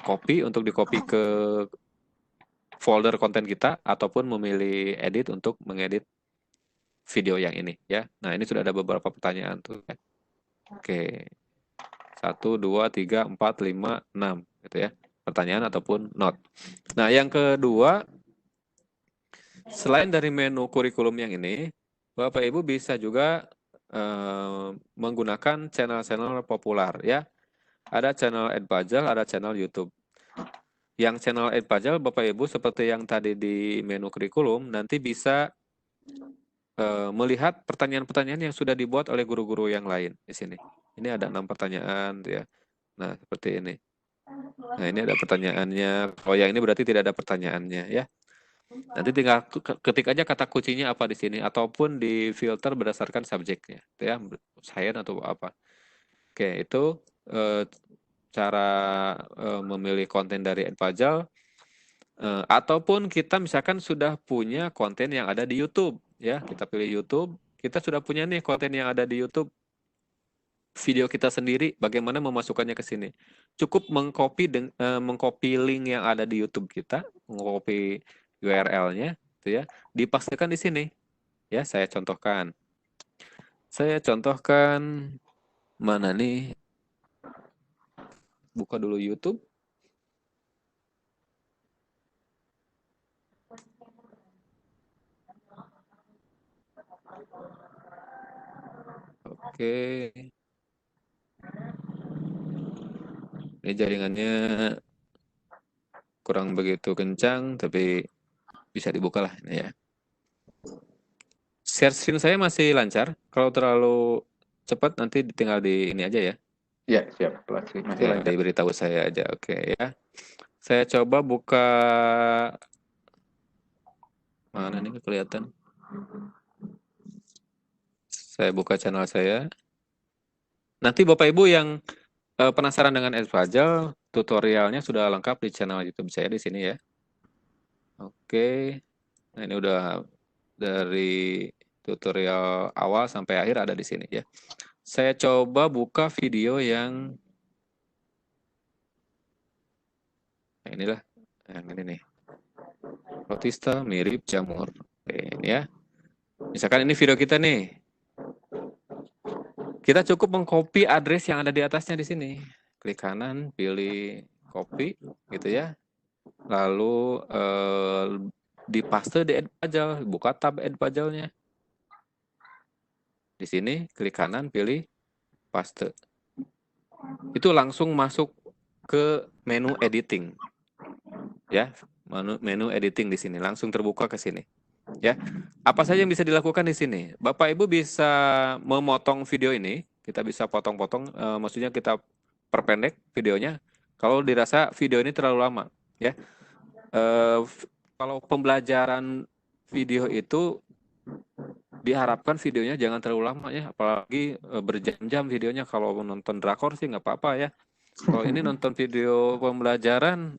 copy untuk di-copy ke folder konten kita, ataupun memilih edit untuk mengedit video yang ini ya. Nah, ini sudah ada beberapa pertanyaan tuh ya. Oke. 1, 2, 3, 4, 5, 6 gitu ya. Pertanyaan ataupun not. Nah, yang kedua, selain dari menu kurikulum yang ini, Bapak Ibu bisa juga menggunakan channel-channel populer ya. Ada channel Edpuzzle, ada channel YouTube. Yang channel Edpuzzle Bapak Ibu seperti yang tadi di menu kurikulum nanti bisa melihat pertanyaan-pertanyaan yang sudah dibuat oleh guru-guru yang lain di sini. Ini ada 6 pertanyaan ya. Nah, seperti ini. Nah, ini ada pertanyaannya. Kalau yang ini berarti tidak ada pertanyaannya ya. Nanti tinggal ketik aja kata kuncinya apa di sini, ataupun di filter berdasarkan subjeknya, ya, sains atau apa. Oke, itu cara memilih konten dari Edpuzzle. Ataupun kita misalkan sudah punya konten yang ada di YouTube, ya, kita pilih YouTube, kita sudah punya nih konten yang ada di YouTube, video kita sendiri, bagaimana memasukkannya ke sini? Cukup mengcopy link yang ada di YouTube kita, mengcopy URL-nya, gitu ya, dipastikan di sini. Ya, saya contohkan. Mana nih? Buka dulu YouTube. Oke. Ini jaringannya kurang begitu kencang, tapi bisa dibuka lah ini ya. Share screen saya masih lancar. Kalau terlalu cepat nanti tinggal di ini aja ya. Ya, siap. Masih lancar. Diberitahu saya aja, oke ya. Saya coba buka, mana nih kelihatan? Saya buka channel saya. Nanti Bapak Ibu yang penasaran dengan Edpuzzle, tutorialnya sudah lengkap di channel YouTube saya di sini ya. Oke. Nah, ini udah dari tutorial awal sampai akhir ada di sini ya. Saya coba buka video yang inilah, yang ini nih. Protista mirip jamur. Oke, ini ya. Misalkan ini video kita nih. Kita cukup mengcopy address yang ada di atasnya di sini. Klik kanan, pilih copy, gitu ya. Lalu dipaste di Edpajal, buka tab Edpajalnya. Di sini klik kanan, pilih paste. Itu langsung masuk ke menu editing. Ya, menu editing di sini langsung terbuka ke sini. Ya. Apa saja yang bisa dilakukan di sini? Bapak Ibu bisa memotong video ini, kita bisa potong-potong, maksudnya kita perpendek videonya kalau dirasa video ini terlalu lama, ya. Kalau pembelajaran video itu diharapkan videonya jangan terlalu lama ya, apalagi berjam-jam videonya. Kalau nonton drakor sih nggak apa-apa ya. Kalau ini nonton video pembelajaran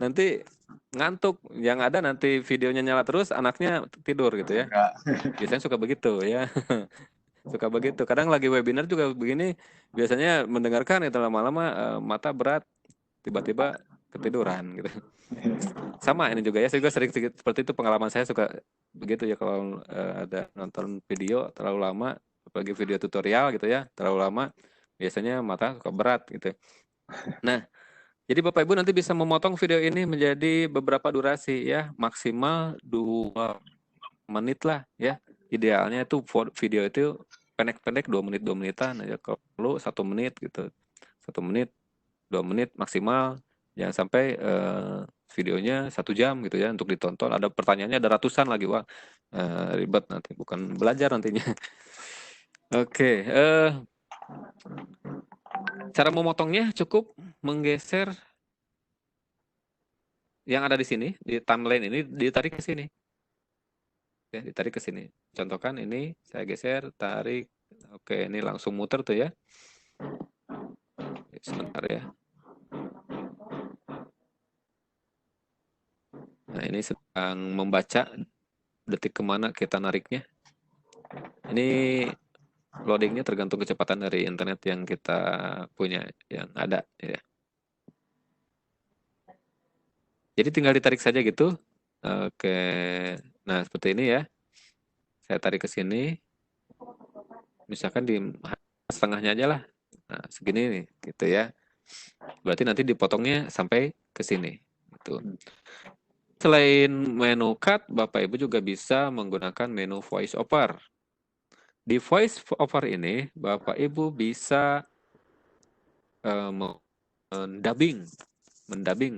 nanti ngantuk, yang ada nanti videonya nyala terus, anaknya tidur gitu ya. Biasanya suka begitu ya. Suka begitu. Kadang lagi webinar juga begini, biasanya mendengarkan itu lama-lama mata berat, tiba-tiba ketiduran gitu. Sama ini juga ya, saya juga sering seperti itu, pengalaman saya suka begitu ya kalau ada nonton video terlalu lama, apalagi video tutorial gitu ya, terlalu lama, biasanya mata suka berat gitu. Nah, jadi Bapak Ibu nanti bisa memotong video ini menjadi beberapa durasi ya, maksimal 2 menit lah ya. Idealnya itu video itu pendek-pendek 2 menit 2 menitan aja, kalau 1 menit gitu. 1 menit 2 menit maksimal, jangan sampai videonya 1 jam gitu ya untuk ditonton. Ada pertanyaannya ada ratusan lagi, wah ribet nanti, bukan belajar nantinya. Oke, cara memotongnya cukup menggeser yang ada di sini, di timeline ini, ditarik ke sini. Ya, ditarik ke sini. Contohkan ini, saya geser, tarik. Oke, ini langsung muter tuh ya. Sebentar ya. Nah, ini sedang membaca detik kemana kita nariknya. Ini loadingnya tergantung kecepatan dari internet yang kita punya, yang ada ya. Jadi tinggal ditarik saja gitu. Oke, nah seperti ini ya. Saya tarik ke sini. Misalkan di setengahnya aja lah. Nah, segini nih, gitu ya. Berarti nanti dipotongnya sampai ke sini. Gitu. Selain menu cut, Bapak Ibu juga bisa menggunakan menu voice over. Di voice over ini, Bapak Ibu bisa mendabing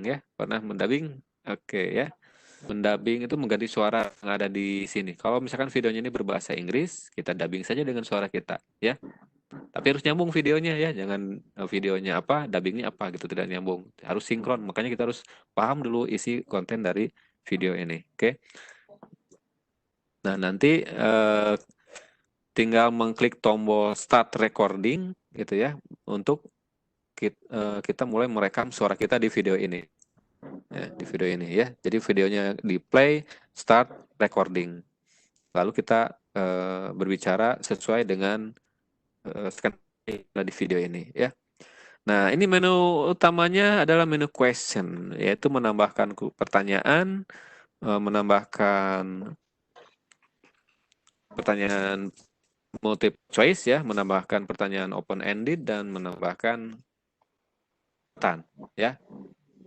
ya. Pernah mendabing? Oke ya. Mendabing itu mengganti suara yang ada di sini. Kalau misalkan videonya ini berbahasa Inggris, kita dubbing saja dengan suara kita, ya. Tapi harus nyambung videonya ya, jangan videonya apa, dubbingnya apa gitu, tidak nyambung. Harus sinkron, makanya kita harus paham dulu isi konten dari video ini, oke? Nah, nanti tinggal mengklik tombol start recording gitu ya, untuk kita mulai merekam suara kita di video ini. Ya, di video ini ya. Jadi videonya di play, start recording. Lalu kita berbicara sesuai dengan di video ini ya. Nah, ini menu utamanya adalah menu question, yaitu menambahkan pertanyaan, menambahkan pertanyaan multiple choice ya, menambahkan pertanyaan open ended dan menambahkan catatan ya.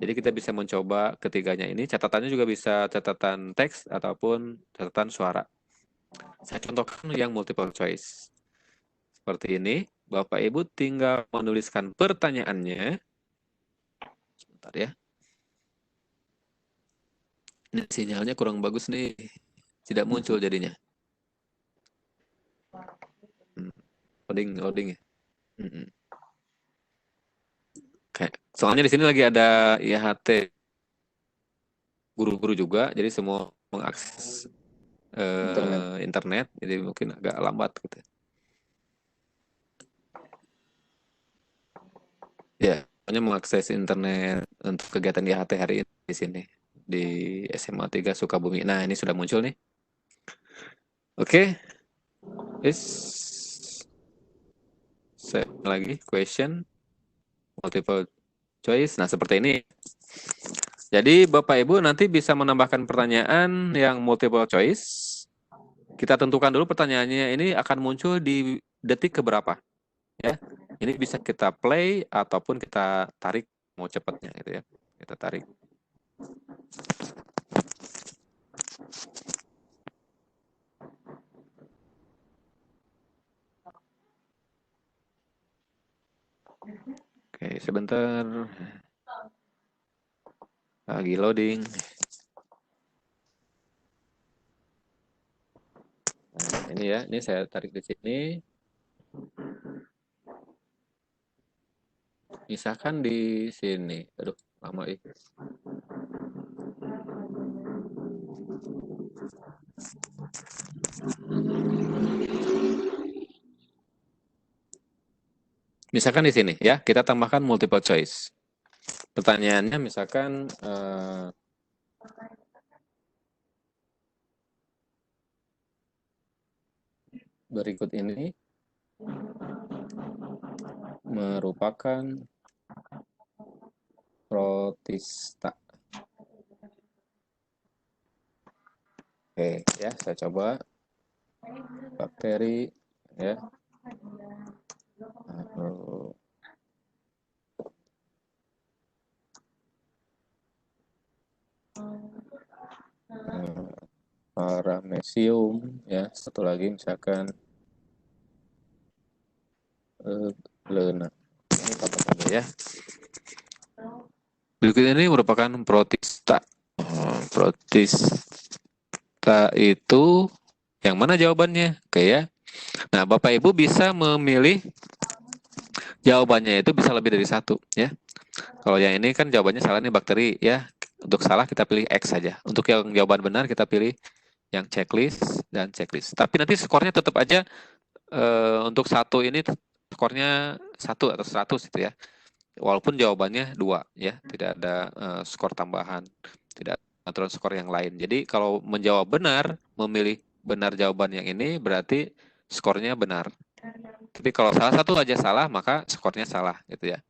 Jadi kita bisa mencoba ketiganya ini. Catatannya juga bisa catatan teks ataupun catatan suara. Saya contohkan yang multiple choice. Seperti ini. Bapak Ibu tinggal menuliskan pertanyaannya. Sebentar ya. Ini sinyalnya kurang bagus nih. Tidak muncul jadinya. Loading ya. Oke. Soalnya di sini lagi ada IHT guru-guru juga, jadi semua mengakses internet, jadi mungkin agak lambat gitu. Ya, hanya mengakses internet untuk kegiatan IHT hari ini di sini di SMA 3 Sukabumi. Nah, ini sudah muncul nih. Oke. Saya lagi question multiple choice. Nah, seperti ini. Jadi Bapak Ibu nanti bisa menambahkan pertanyaan yang multiple choice Kita tentukan dulu pertanyaannya ini akan muncul di detik keberapa. Ya, ini bisa kita play ataupun kita tarik mau cepatnya gitu ya. Kita tarik. Oke, sebentar. Lagi loading. Nah, ini ya, ini saya tarik di sini. Misalkan di sini. Aduh, lama ini. Misalkan di sini ya, kita tambahkan multiple choice. Pertanyaannya misalkan berikut ini merupakan protista. Oke, ya saya coba bakteri ya. Paramecium ya, satu lagi misalkan lena. Ini tambah aja ya. Berikut ini merupakan protista. Protista itu yang mana jawabannya? Oke ya. Nah, Bapak Ibu bisa memilih jawabannya itu bisa lebih dari satu ya. Kalau yang ini kan jawabannya salah nih bakteri ya. Untuk salah kita pilih X saja. Untuk yang jawaban benar kita pilih yang checklist dan checklist. Tapi nanti skornya tetap aja untuk satu ini skornya 1 atau 100 gitu ya. Walaupun jawabannya 2 ya, tidak ada skor tambahan, tidak ada aturan skor yang lain. Jadi kalau menjawab benar, memilih benar jawaban yang ini berarti skornya benar. Tapi kalau salah satu aja salah, maka skornya salah gitu ya.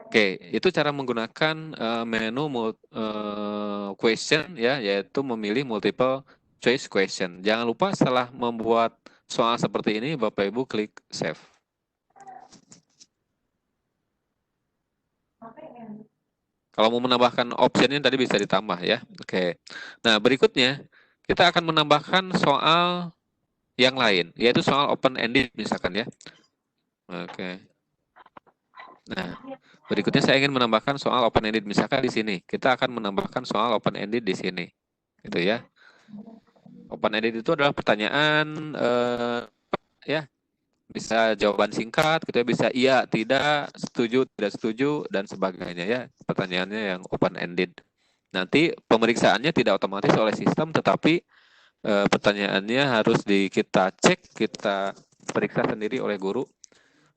Oke, itu cara menggunakan menu question ya, yaitu memilih multiple choice question. Jangan lupa setelah membuat soal seperti ini, Bapak Ibu klik save. Kalau mau menambahkan optionnya tadi bisa ditambah ya. Oke. Nah, berikutnya kita akan menambahkan soal yang lain, yaitu soal open-ended misalkan ya. Oke. Nah, berikutnya saya ingin menambahkan soal open-ended. Misalkan di sini, kita akan menambahkan soal open-ended di sini. Gitu ya. Open-ended itu adalah pertanyaan, ya, bisa jawaban singkat, gitu ya, bisa iya, tidak, setuju, tidak setuju, dan sebagainya ya. Pertanyaannya yang open-ended. Nanti pemeriksaannya tidak otomatis oleh sistem, tetapi pertanyaannya harus kita cek, kita periksa sendiri oleh guru,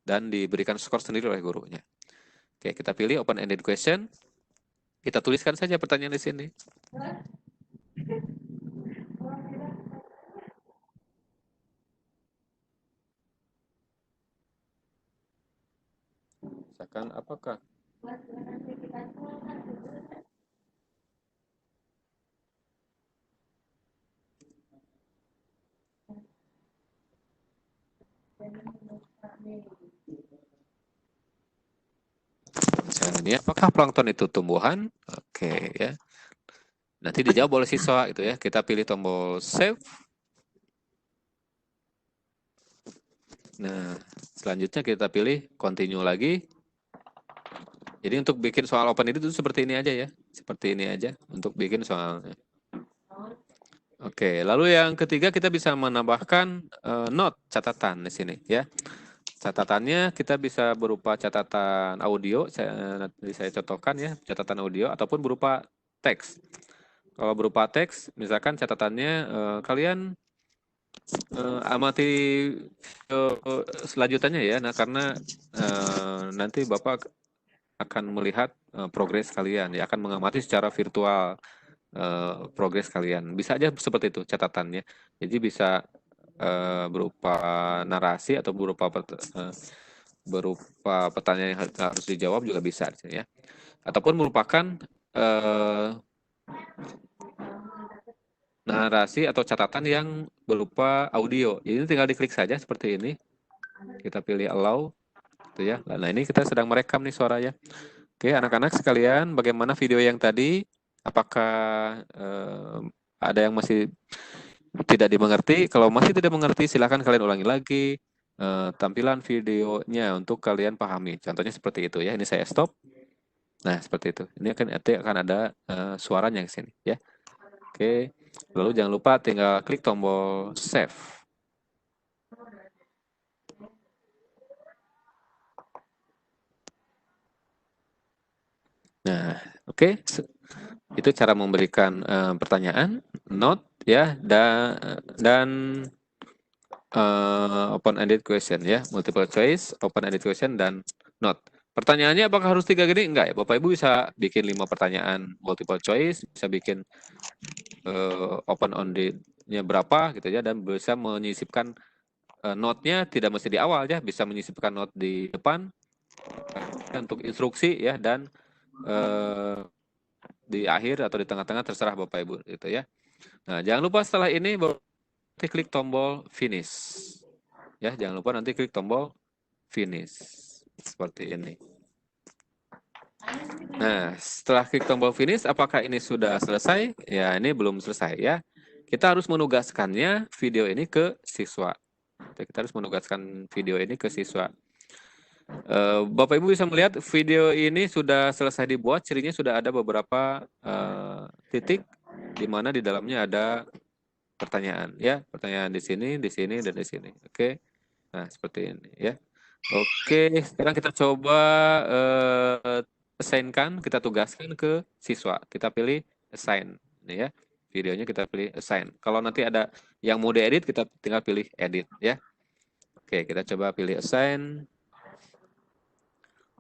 dan diberikan skor sendiri oleh gurunya. Oke, kita pilih open-ended question. Kita tuliskan saja pertanyaan di sini. Misalkan apakah ini apakah plankton itu tumbuhan? Oke ya. Nanti dijawab oleh siswa itu ya. Kita pilih tombol save. Nah, selanjutnya kita pilih continue lagi. Jadi untuk bikin soal open itu seperti ini aja ya. Seperti ini aja untuk bikin soalnya. Oke, lalu yang ketiga kita bisa menambahkan note, catatan di sini ya. Catatannya kita bisa berupa catatan audio, nanti saya contohkan ya, catatan audio ataupun berupa teks. Kalau berupa teks, misalkan catatannya kalian amati selanjutnya ya, nah karena nanti Bapak akan melihat progres kalian, ya akan mengamati secara virtual progres kalian. Bisa aja seperti itu catatannya. Jadi bisa berupa narasi atau berupa pertanyaan yang harus dijawab juga bisa ya. Ataupun merupakan narasi atau catatan yang berupa audio. Ini tinggal diklik saja seperti ini. Kita pilih allow, gitu ya. Nah, ini kita sedang merekam nih suaranya. Oke, anak-anak sekalian, bagaimana video yang tadi? Apakah ada yang masih tidak dimengerti? Kalau masih tidak mengerti, silakan kalian ulangi lagi tampilan videonya untuk kalian pahami. Contohnya seperti itu ya. Ini saya stop. Nah, seperti itu. Ini akan ada suaranya di sini ya. Oke. Lalu jangan lupa tinggal klik tombol save. Nah, oke. Itu cara memberikan pertanyaan, note ya, dan open-ended question ya, multiple choice, open-ended question dan note. Pertanyaannya apakah harus 3 gini? Enggak ya, Bapak Ibu bisa bikin 5 pertanyaan multiple choice, bisa bikin open-ended-nya berapa gitu ya, dan bisa menyisipkan note-nya tidak mesti di awal ya, bisa menyisipkan note di depan untuk instruksi ya, dan di akhir atau di tengah-tengah terserah Bapak Ibu gitu ya. Nah, jangan lupa setelah ini nanti klik tombol finish. Ya, jangan lupa nanti klik tombol finish seperti ini. Nah, setelah klik tombol finish, apakah ini sudah selesai? Ya, ini belum selesai ya. Kita harus menugaskannya video ini ke siswa. Kita harus menugaskan video ini ke siswa. Bapak Ibu bisa melihat video ini sudah selesai dibuat, cirinya sudah ada beberapa titik di mana di dalamnya ada pertanyaan ya, pertanyaan di sini, dan di sini. Oke. Nah, seperti ini ya. Oke, sekarang kita coba assign-kan, kita tugaskan ke siswa. Kita pilih assign ini ya. Videonya kita pilih assign. Kalau nanti ada yang mau diedit, kita tinggal pilih edit ya. Oke, kita coba pilih assign.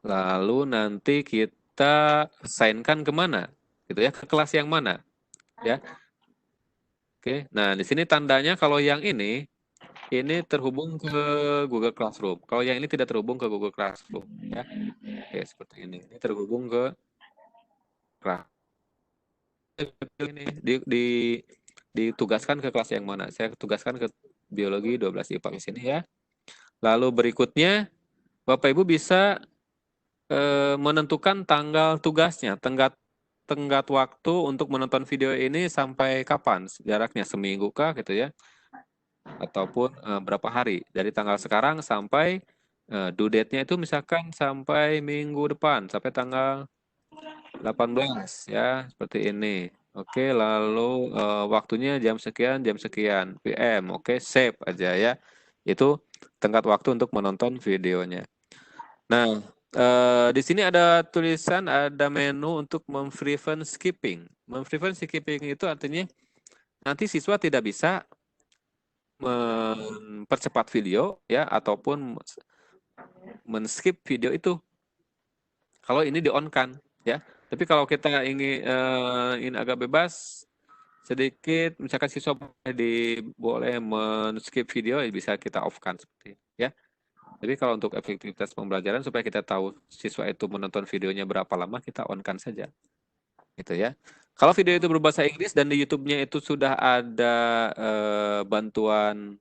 Lalu nanti kita assign-kan kemana? Gitu ya, ke kelas yang mana? Ya. Oke, nah di sini tandanya kalau yang ini terhubung ke Google Classroom. Kalau yang ini tidak terhubung ke Google Classroom, ya. Oke, seperti ini. Ini terhubung ke ini ditugaskan ke kelas yang mana? Saya tugaskan ke biologi 12 IPA di sini ya. Lalu berikutnya Bapak Ibu bisa menentukan tanggal tugasnya, tenggat waktu untuk menonton video ini sampai kapan? Jaraknya seminggu kah gitu ya? Ataupun berapa hari? Dari tanggal sekarang sampai due date-nya itu misalkan sampai minggu depan, sampai tanggal 18 ya, seperti ini. Oke, lalu waktunya jam sekian PM. Oke, save aja ya. Itu tenggat waktu untuk menonton videonya. Nah, di sini ada tulisan, ada menu untuk memprevent skipping. Memprevent skipping itu artinya nanti siswa tidak bisa mempercepat video ya, ataupun men-skip video itu. Kalau ini di-on-kan ya. Tapi kalau kita ingin agak bebas sedikit, misalkan siswa boleh men-skip video, ya bisa kita off-kan seperti ini ya. Jadi kalau untuk efektivitas pembelajaran supaya kita tahu siswa itu menonton videonya berapa lama, kita on-kan saja. Gitu ya. Kalau video itu berbahasa Inggris dan di YouTube-nya itu sudah ada bantuan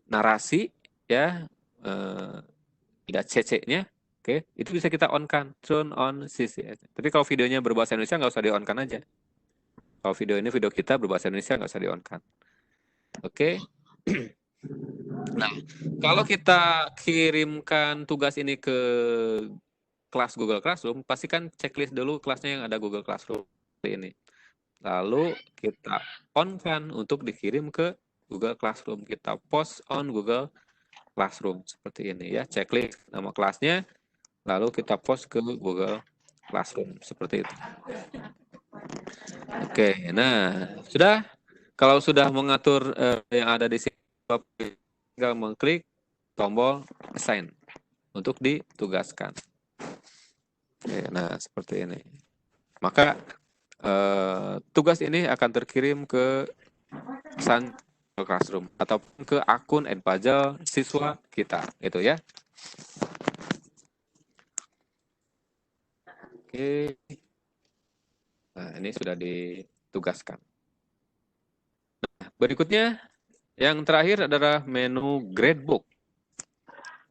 narasi ya, ada CC-nya. Oke, itu bisa kita on-kan, turn on CC. Tapi kalau videonya berbahasa Indonesia nggak usah di-on-kan aja. Kalau video ini video kita berbahasa Indonesia nggak usah di-on-kan. Oke. Nah, kalau kita kirimkan tugas ini ke kelas Google Classroom, pastikan checklist dulu kelasnya yang ada Google Classroom seperti ini. Lalu kita on-kan untuk dikirim ke Google Classroom. Kita post on Google Classroom seperti ini ya. Checklist nama kelasnya, lalu kita post ke Google Classroom seperti itu. Oke, nah sudah. Kalau sudah mengatur yang ada di sini, tinggal mengklik tombol assign untuk ditugaskan. Oke, nah seperti ini. Maka tugas ini akan terkirim ke Sun Classroom ataupun ke akun Edpuzzle siswa kita, gitu ya. Oke. Nah, ini sudah ditugaskan. berikutnya yang terakhir adalah menu gradebook.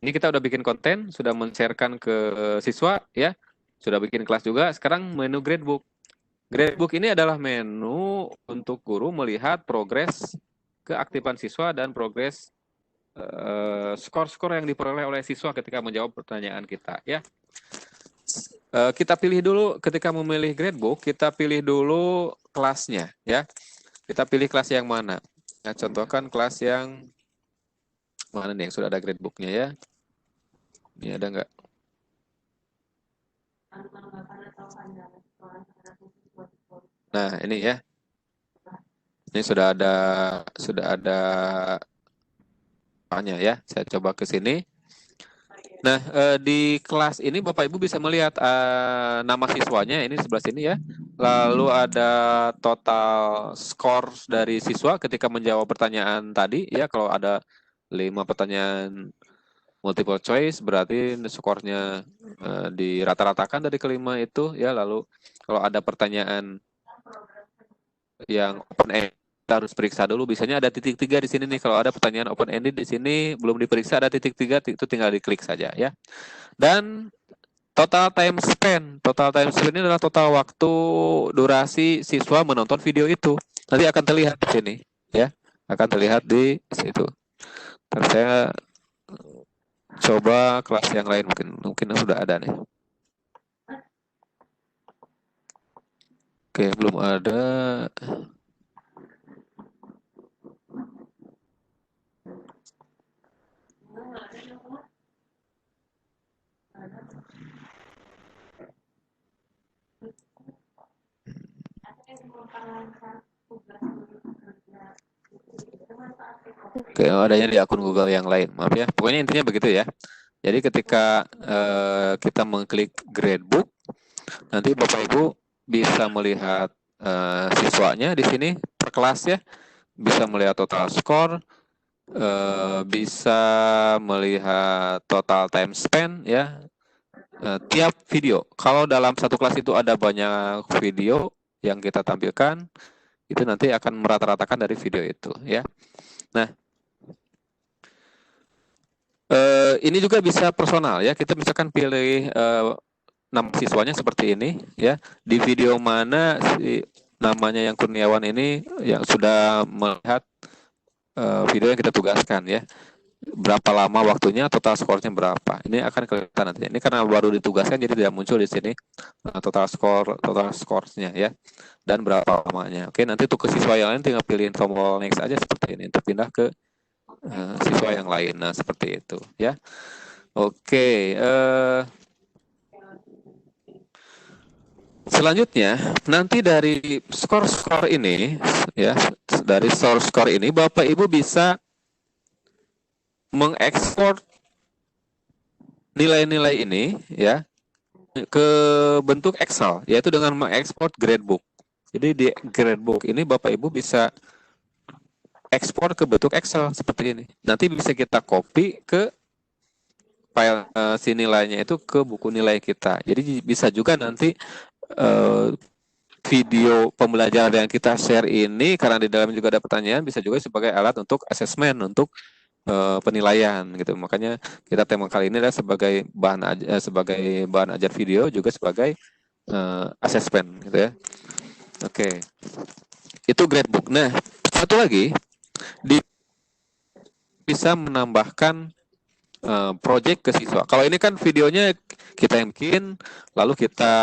Ini kita udah bikin konten, sudah men-sharekan ke siswa ya, sudah bikin kelas juga. Sekarang menu gradebook. Gradebook ini adalah menu untuk guru melihat progres keaktifan siswa dan progres skor-skor yang diperoleh oleh siswa ketika menjawab pertanyaan kita ya. Kita pilih dulu ketika memilih gradebook, kita pilih dulu kelasnya ya. Kita pilih kelas yang mana? Nah, contohkan kelas yang mana nih yang sudah ada gradebooknya ya? Ini ada nggak? Nah, ini ya. Ini sudah ada apanya ya. Saya coba ke sini. Nah, di kelas ini Bapak Ibu bisa melihat nama siswanya ini sebelah sini ya. Lalu ada total skor dari siswa ketika menjawab pertanyaan tadi ya. Kalau ada 5 pertanyaan multiple choice berarti skornya dirata-ratakan dari kelima itu ya. Lalu kalau ada pertanyaan yang open end kita harus periksa dulu, biasanya ada titik 3 di sini nih. Kalau ada pertanyaan open ended di sini belum diperiksa, ada titik 3 itu tinggal diklik saja ya. Dan total time spend ini adalah total waktu durasi siswa menonton video itu. Nanti akan terlihat di sini ya, akan terlihat di situ. Terus saya coba kelas yang lain, mungkin sudah ada nih. Oke, belum ada. Oke, adanya di akun Google yang lain, maaf ya. Pokoknya intinya begitu ya. Jadi ketika kita mengklik gradebook, nanti Bapak Ibu bisa melihat siswanya di sini per kelas ya, bisa melihat total skor, bisa melihat total time spend ya, tiap video. Kalau dalam satu kelas itu ada banyak video yang kita tampilkan, itu nanti akan merata-ratakan dari video itu ya. Nah, ini juga bisa personal ya. Kita misalkan pilih nama siswanya seperti ini ya. Di video mana si namanya yang Kurniawan ini yang sudah melihat video yang kita tugaskan ya. Berapa lama waktunya, total skornya berapa. Ini akan kelihatan nanti. Ini karena baru ditugaskan jadi tidak muncul di sini total skornya ya. Dan berapa lamanya. Oke, nanti untuk ke siswa yang lain tinggal pilihin tombol next aja seperti ini untuk pindah ke siswa yang lain. Nah, seperti itu ya. Oke, selanjutnya nanti dari skor ini ya, dari skor ini Bapak Ibu bisa mengekspor nilai-nilai ini ya ke bentuk Excel, yaitu dengan mengekspor gradebook. Jadi di gradebook ini Bapak Ibu bisa ekspor ke bentuk Excel seperti ini. Nanti bisa kita copy ke file si nilainya itu ke buku nilai kita. Jadi bisa juga nanti video pembelajaran yang kita share ini, karena di dalam juga ada pertanyaan, bisa juga sebagai alat untuk assessment, untuk penilaian gitu. Makanya kita tema kali ini adalah sebagai bahan ajar video, juga sebagai assessment gitu ya. Oke. Itu gradebook. Nah, satu lagi bisa menambahkan project ke siswa. Kalau ini kan videonya kita yang bikin lalu kita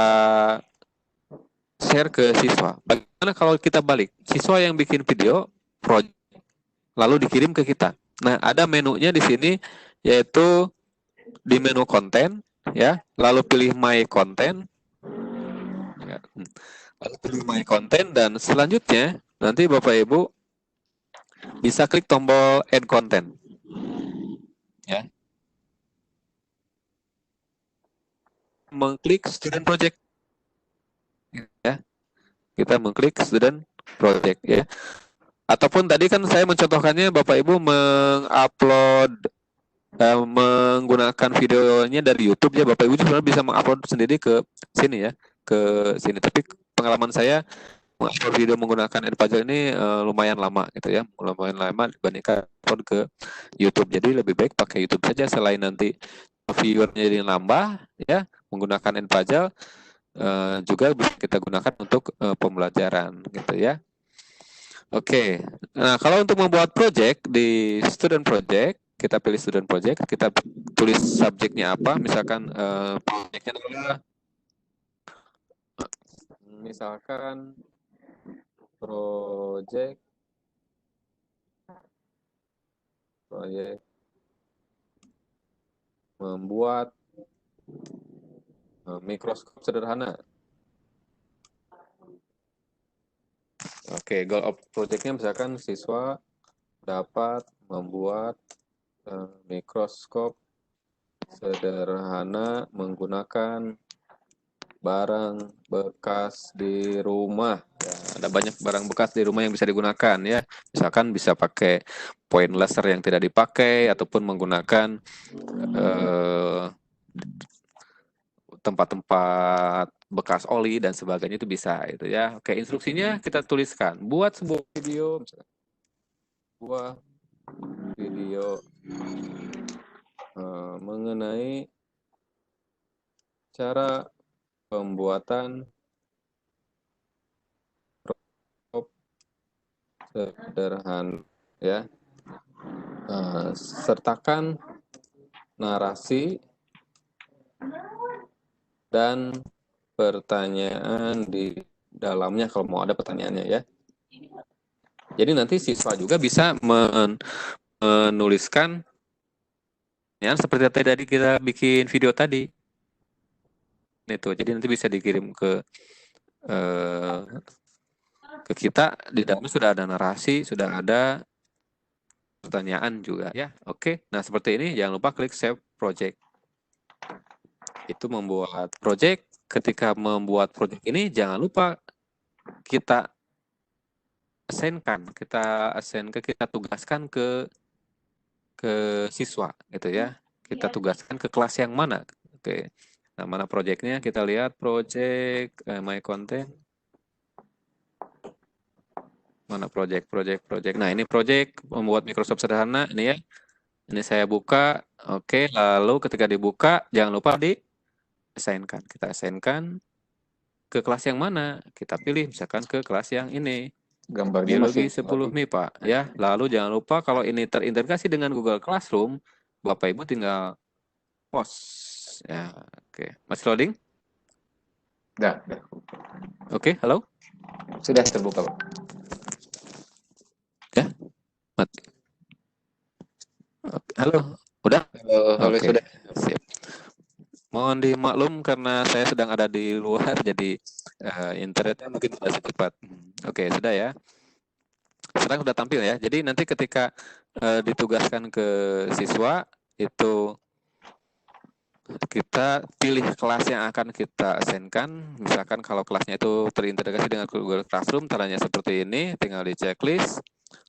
share ke siswa. Bagaimana kalau kita balik? Siswa yang bikin video project lalu dikirim ke kita. Nah, ada menunya di sini, yaitu di menu konten ya, lalu pilih my content ya. Lalu pilih my content, dan selanjutnya nanti Bapak Ibu bisa klik tombol add content ya, mengklik student project ya, kita mengklik student project ya. Ataupun tadi kan saya mencontohkannya Bapak Ibu mengupload menggunakan videonya dari YouTube ya, Bapak Ibu sebenarnya bisa mengupload sendiri ke sini ya, ke sini. Tapi pengalaman saya mengupload video menggunakan Edpuzzle ini lumayan lama gitu ya, lumayan lama dibandingkan upload ke YouTube. Jadi lebih baik pakai YouTube saja, selain nanti viewernya jadi nambah ya, menggunakan Edpuzzle juga bisa kita gunakan untuk pembelajaran gitu ya. Oke, nah kalau untuk membuat project di student project, kita pilih student project, kita tulis subjeknya apa, misalkan projectnya adalah misalkan project membuat mikroskop sederhana. Oke, goal of project-nya misalkan siswa dapat membuat mikroskop sederhana menggunakan barang bekas di rumah. Ya, ada banyak barang bekas di rumah yang bisa digunakan ya. Misalkan bisa pakai point laser yang tidak dipakai ataupun menggunakan tempat-tempat bekas oli dan sebagainya, itu bisa itu ya. Oke, instruksinya kita tuliskan. Buat sebuah video, misalkan, sebuah video mengenai cara pembuatan mikroskop sederhana ya. Sertakan narasi dan pertanyaan di dalamnya kalau mau ada pertanyaannya ya. Jadi nanti siswa juga bisa menuliskan ya, seperti tadi kita bikin video tadi. Itu jadi nanti bisa dikirim ke kita, di dalamnya sudah ada narasi, sudah ada pertanyaan juga ya. Oke, nah seperti ini, jangan lupa klik save project. Itu membuat project. Ketika membuat project ini jangan lupa kita kita tugaskan ke siswa gitu ya. Kita tugaskan ke kelas yang mana. Oke. Nah, mana projectnya? Kita lihat project my content. Mana project. Nah, ini project membuat Microsoft sederhana ini ya. Ini saya buka. Oke, lalu ketika dibuka jangan lupa di-assignkan. Kita assignkan ke kelas yang mana? Kita pilih misalkan ke kelas yang ini. Gambarnya Biologi masih 10 MIPA ya. Lalu jangan lupa kalau ini terintegrasi dengan Google Classroom, Bapak Ibu tinggal post ya. Oke, masih loading? Udah. Oke, halo? Sudah terbuka, Pak. Ya? Mati. Oke, halo? Udah? Halo, Oke, sudah. sip. Mohon dimaklum karena saya sedang ada di luar, jadi internetnya mungkin tidak secepat. Oke, sudah ya. Sekarang sudah tampil ya. Jadi nanti ketika ditugaskan ke siswa, itu kita pilih kelas yang akan kita assign-kan. Misalkan kalau kelasnya itu terintegrasi dengan Google Classroom, caranya seperti ini, tinggal di checklist,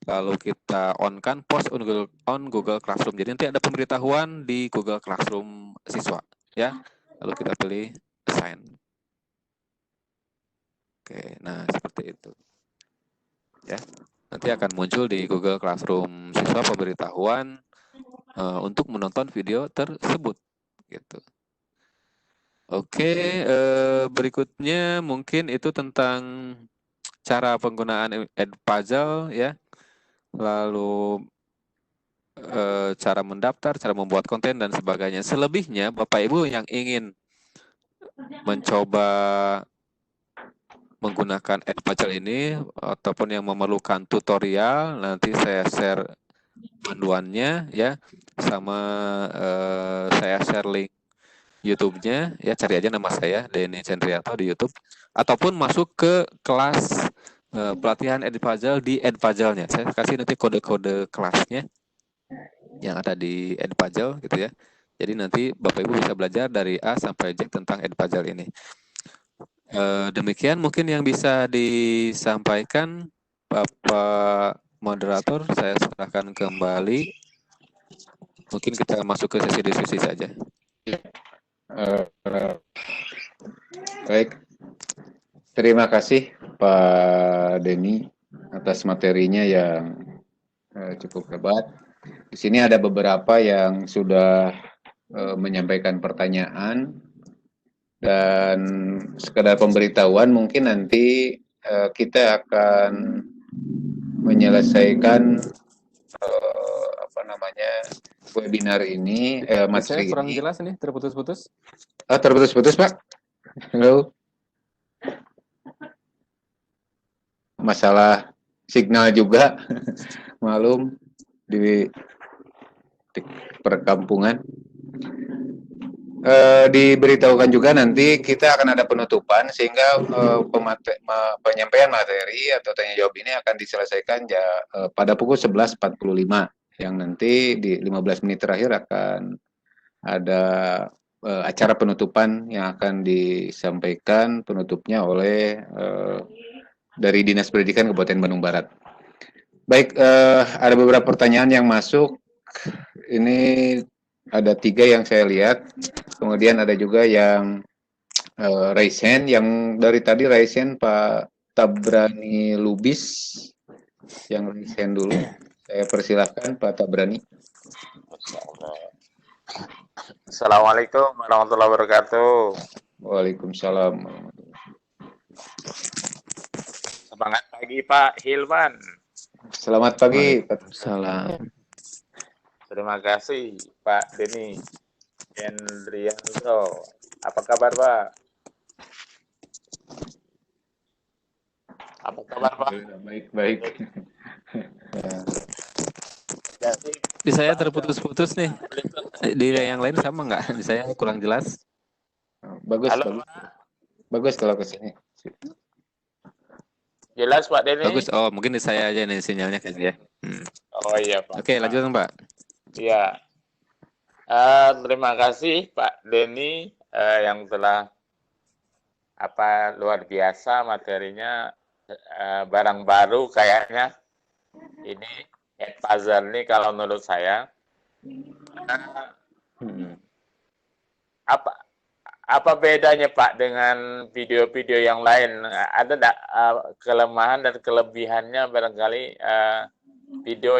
lalu kita on-kan post on Google Classroom. Jadi nanti ada pemberitahuan di Google Classroom siswa, ya. Lalu kita pilih assign. Oke, nah seperti itu. Ya, nanti akan muncul di Google Classroom siswa pemberitahuan untuk menonton video tersebut. Gitu. Oke, berikutnya mungkin itu tentang cara penggunaan Edpuzzle ya, lalu cara mendaftar, cara membuat konten dan sebagainya. Selebihnya Bapak Ibu yang ingin mencoba menggunakan Edpuzzle ini ataupun yang memerlukan tutorial, nanti saya share panduannya ya, sama saya share link YouTube-nya ya, cari aja nama saya Denny Cendrianto di YouTube, ataupun masuk ke kelas pelatihan Edpuzzle di Edpuzzle-nya. Saya kasih nanti kode-kode kelasnya yang ada di Edpuzzle gitu ya. Jadi nanti Bapak Ibu bisa belajar dari A sampai Z tentang Edpuzzle ini. Demikian mungkin yang bisa disampaikan Bapak Moderator. Saya serahkan kembali. Mungkin kita masuk ke sesi diskusi saja. Baik, terima kasih Pak Denny atas materinya yang cukup hebat. Di sini ada beberapa yang sudah menyampaikan pertanyaan dan sekedar pemberitahuan mungkin nanti kita akan menyelesaikan webinar ini Saya materi kurang ini. jelas nih, terputus-putus. Terputus-putus Pak. Halo. Masalah signal juga malum di perkampungan. Diberitahukan juga nanti kita akan ada penutupan sehingga penyampaian materi atau tanya jawab ini akan diselesaikan pada pukul 11.45 yang nanti di 15 menit terakhir akan ada acara penutupan yang akan disampaikan penutupnya oleh dari Dinas Pendidikan Kabupaten Bandung Barat. Baik, ada beberapa pertanyaan yang masuk. Ini ada 3 yang saya lihat. Kemudian ada juga yang raise hand. Yang dari tadi raise hand Pak Tabrani Lubis. Yang raise hand dulu. Saya persilahkan Pak Tabrani. Assalamualaikum warahmatullahi wabarakatuh. Waalaikumsalam. Semangat pagi Pak Hilman. Selamat pagi. Salam. Terima kasih Pak Denny Hendrianto. Apa kabar Pak? Apa kabar Pak? Baik. Jadi, Di saya terputus-putus nih. Di yang lain sama nggak? Di saya kurang jelas. Bagus. halo Bagus. Pak. Bagus kalau ke sini. Jelas Pak Denny? Bagus. Oh, mungkin di saya aja nih sinyalnya kayaknya. Oh iya Pak. Oke, lanjut Pak. Iya. Terima kasih Pak Denny yang telah luar biasa materinya, barang baru kayaknya ini Edpuzzle ini kalau menurut saya. Apa bedanya Pak dengan video-video yang lain? Ada enggak kelemahan dan kelebihannya barangkali video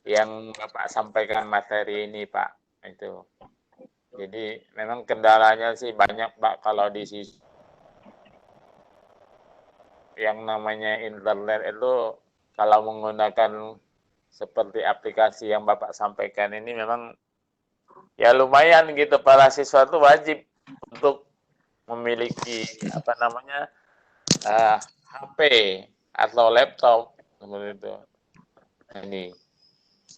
yang Bapak sampaikan materi ini Pak? Itu. Jadi memang kendalanya sih banyak Pak kalau di sisi yang namanya internet itu kalau menggunakan seperti aplikasi yang Bapak sampaikan ini memang ya lumayan gitu, para siswa itu wajib untuk memiliki HP atau laptop seperti itu. Ini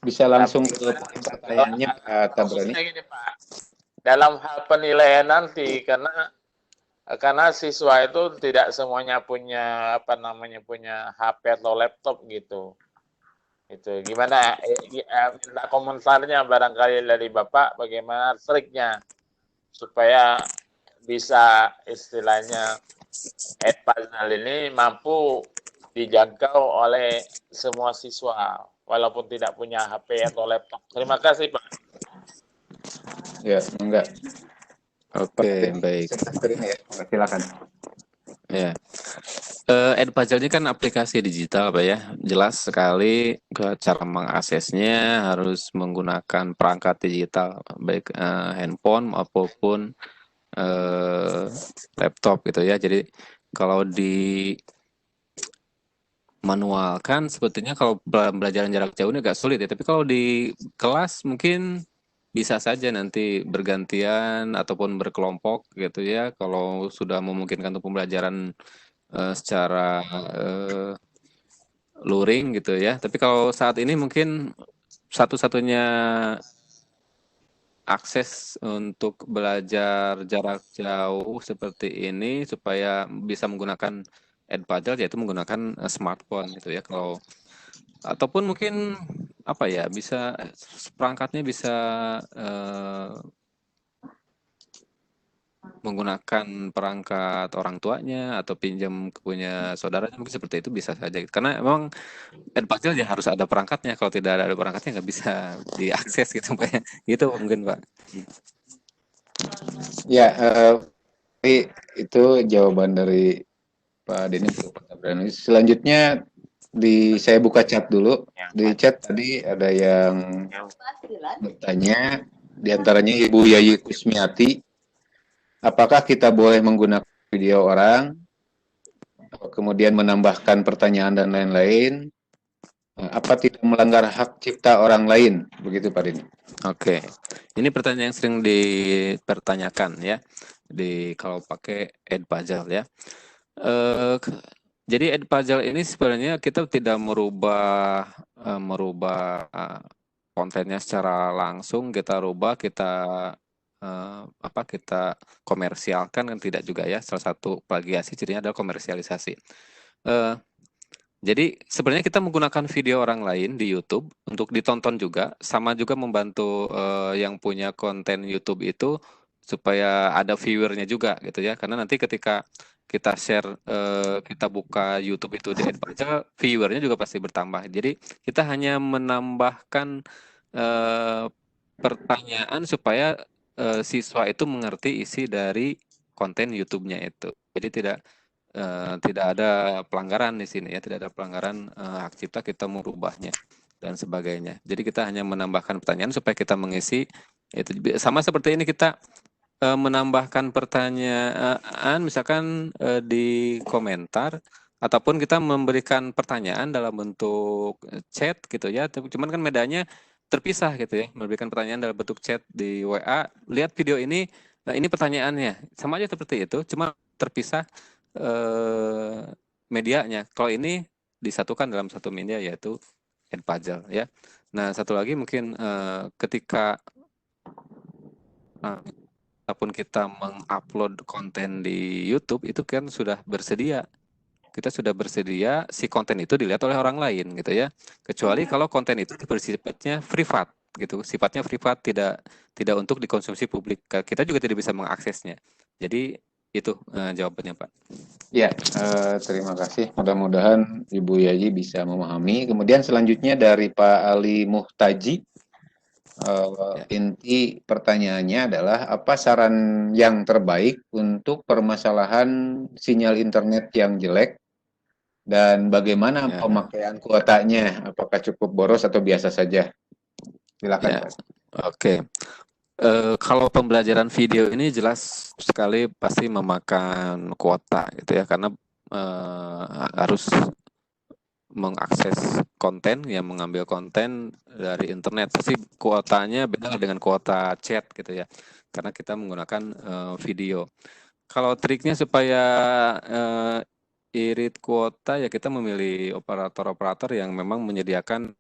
bisa langsung ke pertanyaannya Pak Tabrani. Gini, Pak. Dalam hal penilaian nanti karena siswa itu tidak semuanya punya punya HP atau laptop gitu. Itu gimana minta komentarnya barangkali dari Bapak bagaimana triknya supaya bisa istilahnya Edpuzzle ini mampu dijangkau oleh semua siswa walaupun tidak punya HP atau laptop. Terima kasih Pak. Ya, enggak. Oke, baik. Ya, silakan. Ya. Edpuzzle ini kan aplikasi digital Pak ya. Jelas sekali cara mengaksesnya harus menggunakan perangkat digital baik handphone maupun laptop gitu ya. Jadi kalau di manualkan sebetulnya kalau pembelajaran jarak jauh ini agak sulit ya. Tapi kalau di kelas mungkin bisa saja nanti bergantian ataupun berkelompok gitu ya. Kalau sudah memungkinkan untuk pembelajaran secara luring gitu ya. Tapi kalau saat ini mungkin satu-satunya akses untuk belajar jarak jauh seperti ini supaya bisa menggunakan Edpuzzle yaitu menggunakan smartphone gitu ya. Kalau ataupun mungkin bisa perangkatnya bisa menggunakan perangkat orang tuanya atau pinjam punya saudaranya, mungkin seperti itu bisa saja. Karena memang Edpuzzle ya harus ada perangkatnya. Kalau tidak ada perangkatnya nggak bisa diakses gitu Pak. Gitu mungkin Pak. Ya, itu jawaban dari Pak Denny belum pernah beranalis. Selanjutnya saya buka chat dulu. Di chat tadi ada yang bertanya, diantaranya Ibu Yayi Kusmiati, apakah kita boleh menggunakan video orang, kemudian menambahkan pertanyaan dan lain-lain, apa tidak melanggar hak cipta orang lain? Begitu Pak Denny. Oke, ini pertanyaan yang sering dipertanyakan ya, kalau pakai Edpuzzle ya. Jadi Edpuzzle ini sebenarnya kita tidak merubah kontennya secara langsung, kita rubah, kita komersialkan, kan tidak juga ya. Salah satu plagiasi cirinya adalah komersialisasi. Jadi sebenarnya kita menggunakan video orang lain di YouTube untuk ditonton juga, sama juga membantu yang punya konten YouTube itu supaya ada viewernya juga gitu ya. Karena nanti ketika kita share, kita buka YouTube itu di Edpuzzle, viewernya juga pasti bertambah. Jadi kita hanya menambahkan pertanyaan supaya siswa itu mengerti isi dari konten YouTube-nya itu. Jadi tidak ada pelanggaran di sini ya, tidak ada pelanggaran hak cipta, kita merubahnya dan sebagainya. Jadi kita hanya menambahkan pertanyaan supaya kita mengisi itu. Sama seperti ini kita menambahkan pertanyaan misalkan di komentar, ataupun kita memberikan pertanyaan dalam bentuk chat gitu ya. Cuman kan medanya terpisah gitu ya, memberikan pertanyaan dalam bentuk chat di WA, lihat video ini, nah ini pertanyaannya, sama aja seperti itu, cuma terpisah medianya. Kalau ini disatukan dalam satu media, yaitu Edpuzzle ya. Nah, satu lagi mungkin ketika ataupun kita mengupload konten di YouTube itu kan sudah bersedia. Kita sudah bersedia si konten itu dilihat oleh orang lain gitu ya. Kecuali kalau konten itu bersifatnya privat gitu, sifatnya privat, tidak untuk dikonsumsi publik. Kita juga tidak bisa mengaksesnya. Jadi itu jawabannya Pak. Ya, terima kasih. Mudah-mudahan Ibu Yayi bisa memahami. Kemudian selanjutnya dari Pak Ali Muhtaji, inti pertanyaannya adalah apa saran yang terbaik untuk permasalahan sinyal internet yang jelek dan bagaimana pemakaian kuotanya? Apakah cukup boros atau biasa saja? Silakan Pak. Oke. Kalau pembelajaran video ini jelas sekali pasti memakan kuota gitu ya, karena harus mengakses konten, ya mengambil konten dari internet, pasti kuotanya beda dengan kuota chat gitu ya, karena kita menggunakan video. Kalau triknya supaya irit kuota ya kita memilih operator-operator yang memang menyediakan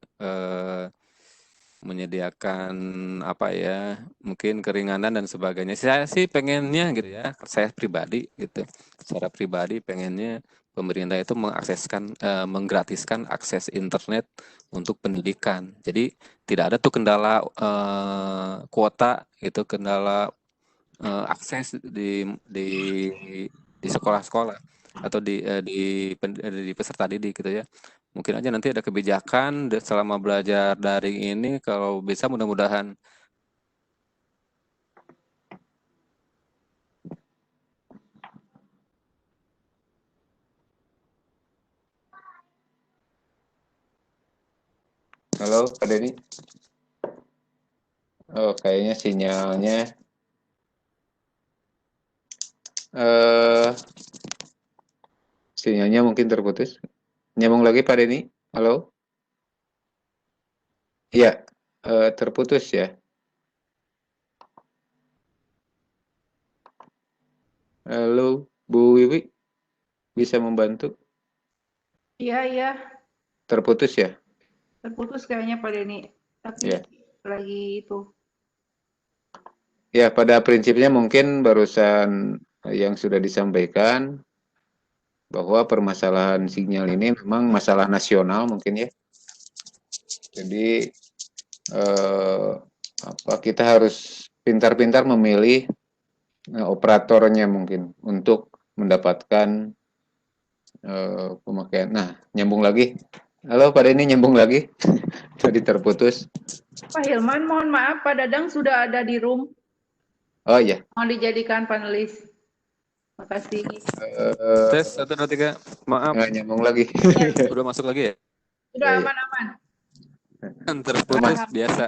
apa ya, mungkin keringanan dan sebagainya. Saya sih pengennya gitu ya, saya pribadi gitu, secara pribadi pengennya pemerintah itu menggratiskan akses internet untuk pendidikan. Jadi tidak ada tuh kendala kuota itu, kendala akses di sekolah-sekolah atau di peserta didik gitu ya. Mungkin aja nanti ada kebijakan selama belajar daring ini, kalau bisa mudah-mudahan. Halo Pak Denny. Oh, kayaknya sinyalnya mungkin terputus. Nyambung lagi Pak Denny. Halo. Iya, terputus ya. Halo, Bu Wiwi, bisa membantu? Iya. Terputus ya? Terputus kayaknya Pak Denny. Tapi lagi itu. Ya, pada prinsipnya mungkin barusan yang sudah disampaikan bahwa permasalahan sinyal ini memang masalah nasional mungkin ya. Jadi kita harus pintar-pintar memilih operatornya mungkin untuk mendapatkan pemakaian. Nah, nyambung lagi. Halo Pak Denny, nyambung lagi. Tadi terputus. Pak Hilman, mohon maaf, Pak Dadang sudah ada di room. Oh iya. Mau dijadikan panelis. Makasih. Tes 1, 2, 3. Maaf, nggak nyambung lagi. udah masuk lagi ya? Udah Iya. aman-aman. Terputus biasa.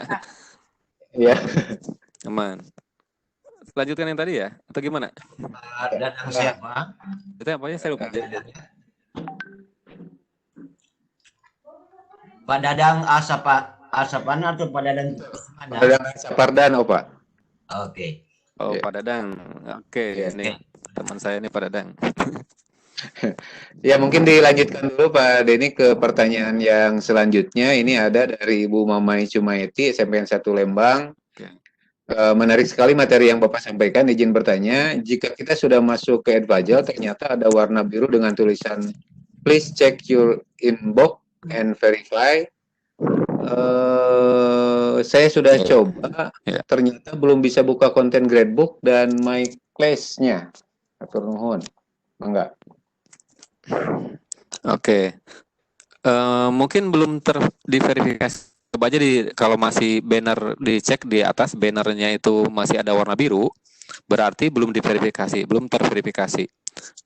Iya. Aman. Lanjutkan yang tadi ya? Atau gimana? Dadang siapa? Itu apanya saya lupa. Pak Dadang Asapana atau Pak Dadang mana? Dadang Sapardan, Pak. Oke. Oh, Iya. Pak Dadang. Oke, Iya. ini teman saya nih Pak Dadang. Ya, mungkin dilanjutkan dulu Pak Denny ke pertanyaan yang selanjutnya. Ini ada dari Ibu Mamai Cumaiti, SMPN 1 Lembang. Oke. Menarik sekali materi yang Bapak sampaikan. Izin bertanya, jika kita sudah masuk ke Advajal, ternyata ada warna biru dengan tulisan please check your inbox and verify. Saya sudah coba, Ya. ternyata belum bisa buka konten gradebook dan my class-nya. Atur nuhun. Enggak. Oke. Mungkin belum diverifikasi. Coba aja kalau masih banner dicek di atas bannernya itu masih ada warna biru, berarti belum diverifikasi, belum terverifikasi,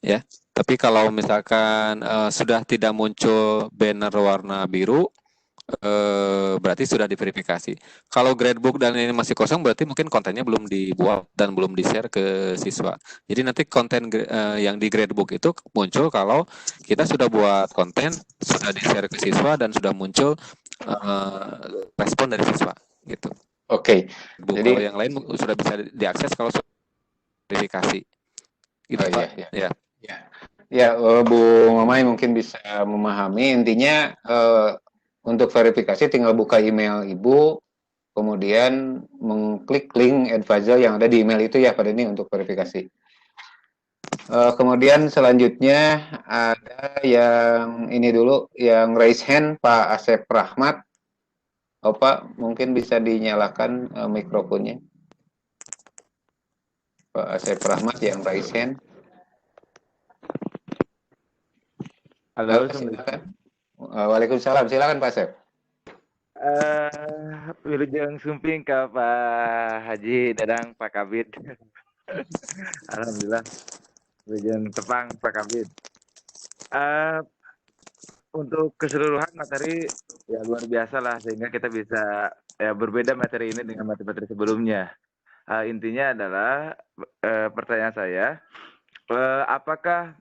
ya. Tapi kalau misalkan sudah tidak muncul banner warna biru, berarti sudah diverifikasi. Kalau gradebook dan ini masih kosong, berarti mungkin kontennya belum dibuat dan belum di-share ke siswa. Jadi nanti konten yang di gradebook itu muncul kalau kita sudah buat konten, sudah di-share ke siswa dan sudah muncul respon dari siswa, gitu. Oke. Jadi kalau yang lain sudah bisa diakses kalau sudah verifikasi. Gitu, Pak. Iya. Ya, Bu Mamai mungkin bisa memahami. Intinya untuk verifikasi tinggal buka email Ibu, kemudian mengklik link advisor yang ada di email itu ya Pak Denny untuk verifikasi. Kemudian selanjutnya ada yang ini dulu, yang raise hand Pak Asep Rahmat. Pak, mungkin bisa dinyalakan mikrofonnya. Pak Asep Rahmat yang raise hand. Halo, silakan. Waalaikumsalam, silakan Pak Asep. Wilujeng sumping ke Pak Haji Dadang Pak Kabid. Alhamdulillah. Wilujeng tepang Pak Kabid. Untuk keseluruhan materi ya luar biasa lah, sehingga kita bisa ya berbeda materi ini dengan materi sebelumnya. Intinya adalah pertanyaan saya, apakah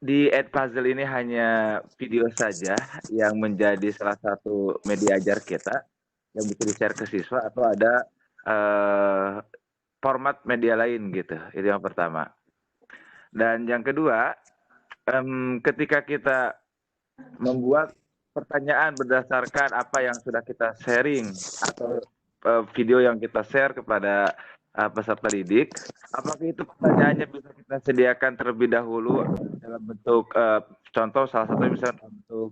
di Edpuzzle ini hanya video saja yang menjadi salah satu media ajar kita yang bisa di-share ke siswa, atau ada format media lain gitu? Itu yang pertama. Dan yang kedua, ketika kita membuat pertanyaan berdasarkan apa yang sudah kita sharing atau video yang kita share kepada peserta didik, apakah itu pertanyaannya bisa kita sediakan terlebih dahulu dalam bentuk contoh, salah satunya misalnya dalam bentuk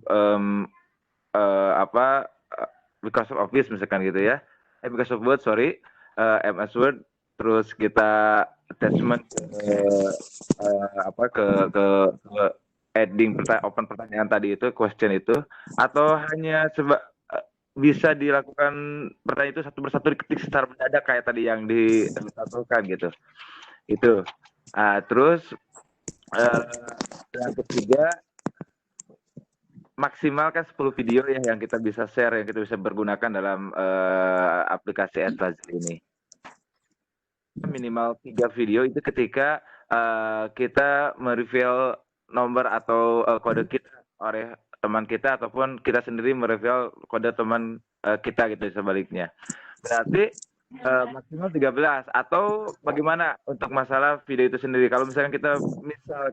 Microsoft Office misalkan gitu ya, Microsoft Word, MS Word, terus kita attachment ke adding open pertanyaan tadi itu, question itu, atau hanya bisa dilakukan pertanyaan itu satu persatu diketik secara mendadak kayak tadi yang disatukan gitu. Itu. Terus yang ketiga, maksimalkan 10 video ya yang kita bisa share, yang kita bisa pergunakan dalam aplikasi Edpuzzle ini. Minimal 3 video itu ketika kita mereveal nomor atau kode kita oleh teman kita, ataupun kita sendiri mereveal kode teman kita gitu sebaliknya. Berarti maksimal 13, atau bagaimana untuk masalah video itu sendiri? Kalau misalnya kita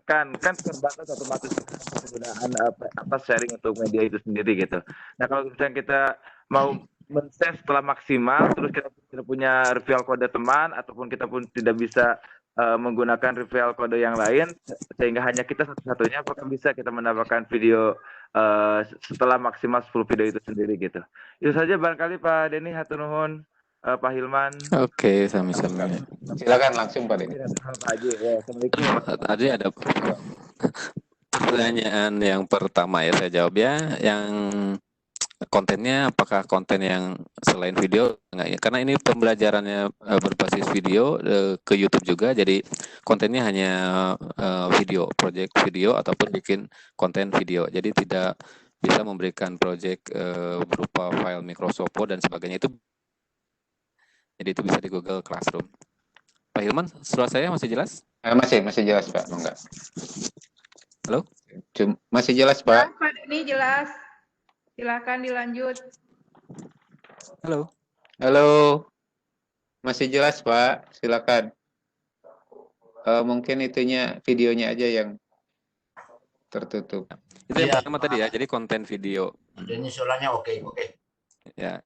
kan terbatas otomatis penggunaan sharing untuk media itu sendiri gitu. Nah, kalau misalnya kita mau men-save setelah maksimal, terus kita tidak punya reveal kode teman, ataupun kita pun tidak bisa menggunakan reveal kode yang lain, sehingga hanya kita satu-satunya, apakah bisa kita mendapatkan video setelah maksimal 10 video itu sendiri gitu. Itu saja barangkali Pak Denny, hatur nuhun. Pak Hilman. Oke, sami-sami. Silakan langsung Pak Denny. Pak Haji, ya, Assalamualaikum. Tadi ada pertanyaan yang pertama ya, saya jawab ya. Yang kontennya apakah konten yang selain video enggak ya, karena ini pembelajarannya berbasis video ke YouTube juga, jadi kontennya hanya video, project video ataupun bikin konten video, jadi tidak bisa memberikan project berupa file Microsoft Word dan sebagainya, itu jadi itu bisa di Google Classroom. Pak Hilman, suara saya masih jelas? Masih jelas Pak, enggak. Halo? Masih jelas Pak? Jelas, Pak Denny, jelas. Silakan dilanjut. Halo? Halo, masih jelas Pak, silakan. Mungkin itunya videonya aja yang tertutup. Itu yang Iya, pertama tadi ya, jadi konten video. Ini suaranya oke. Ya.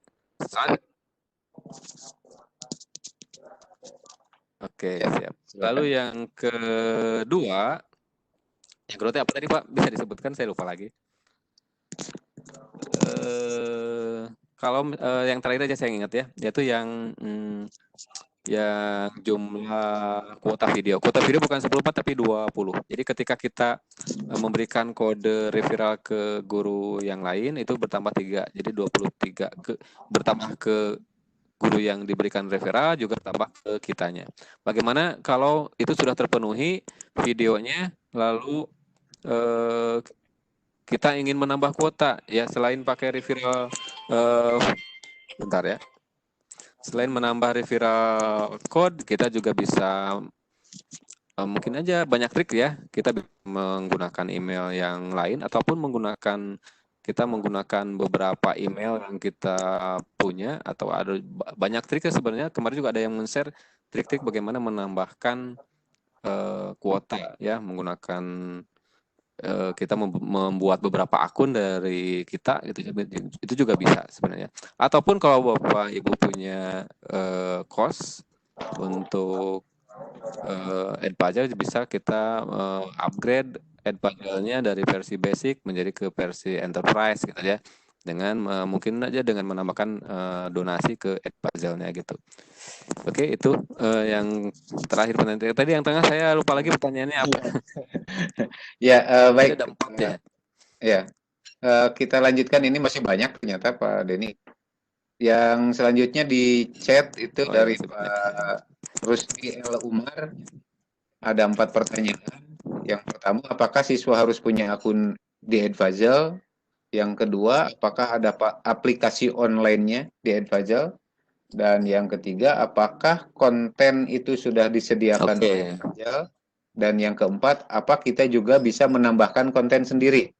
Oke, siap. Silakan. Lalu yang kedua apa tadi Pak? Bisa disebutkan, saya lupa lagi. Kalau yang terakhir aja saya ingat ya, yaitu yang jumlah kuota video. Kuota video bukan 14 tapi 20. Jadi ketika kita memberikan kode referral ke guru yang lain itu bertambah 3. Jadi 23 bertambah ke guru yang diberikan referral juga tambah ke kitanya. Bagaimana kalau itu sudah terpenuhi videonya, lalu kita ingin menambah kuota ya, selain pakai referral bentar ya. Selain menambah referral code, kita juga bisa mungkin aja banyak trik ya. Kita menggunakan email yang lain ataupun menggunakan beberapa email yang kita punya, atau ada banyak trik ya sebenarnya. Kemarin juga ada yang men-share trik-trik bagaimana menambahkan kuota ya, menggunakan kita membuat beberapa akun dari kita gitu, itu juga bisa sebenarnya. Ataupun kalau Bapak Ibu punya cost untuk Edpuzzle, bisa kita upgrade Edpuzzle-nya dari versi basic menjadi ke versi enterprise gitu ya, dengan mungkin aja dengan menambahkan donasi ke Edpuzzle-nya gitu. Oke, itu yang terakhir pertanyaan. Tadi yang tengah saya lupa lagi pertanyaannya apa. Ya, baik. Ada 4 ya. Ya, kita lanjutkan, ini masih banyak ternyata Pak Denny. Yang selanjutnya di chat itu dari Pak Rusdi L. Umar, ada 4 pertanyaan. Yang pertama, apakah siswa harus punya akun di Edpuzzle? Yang kedua, apakah ada aplikasi online-nya di Edpuzzle? Dan yang ketiga, apakah konten itu sudah disediakan di Edpuzzle? Dan yang keempat, apa kita juga bisa menambahkan konten sendiri?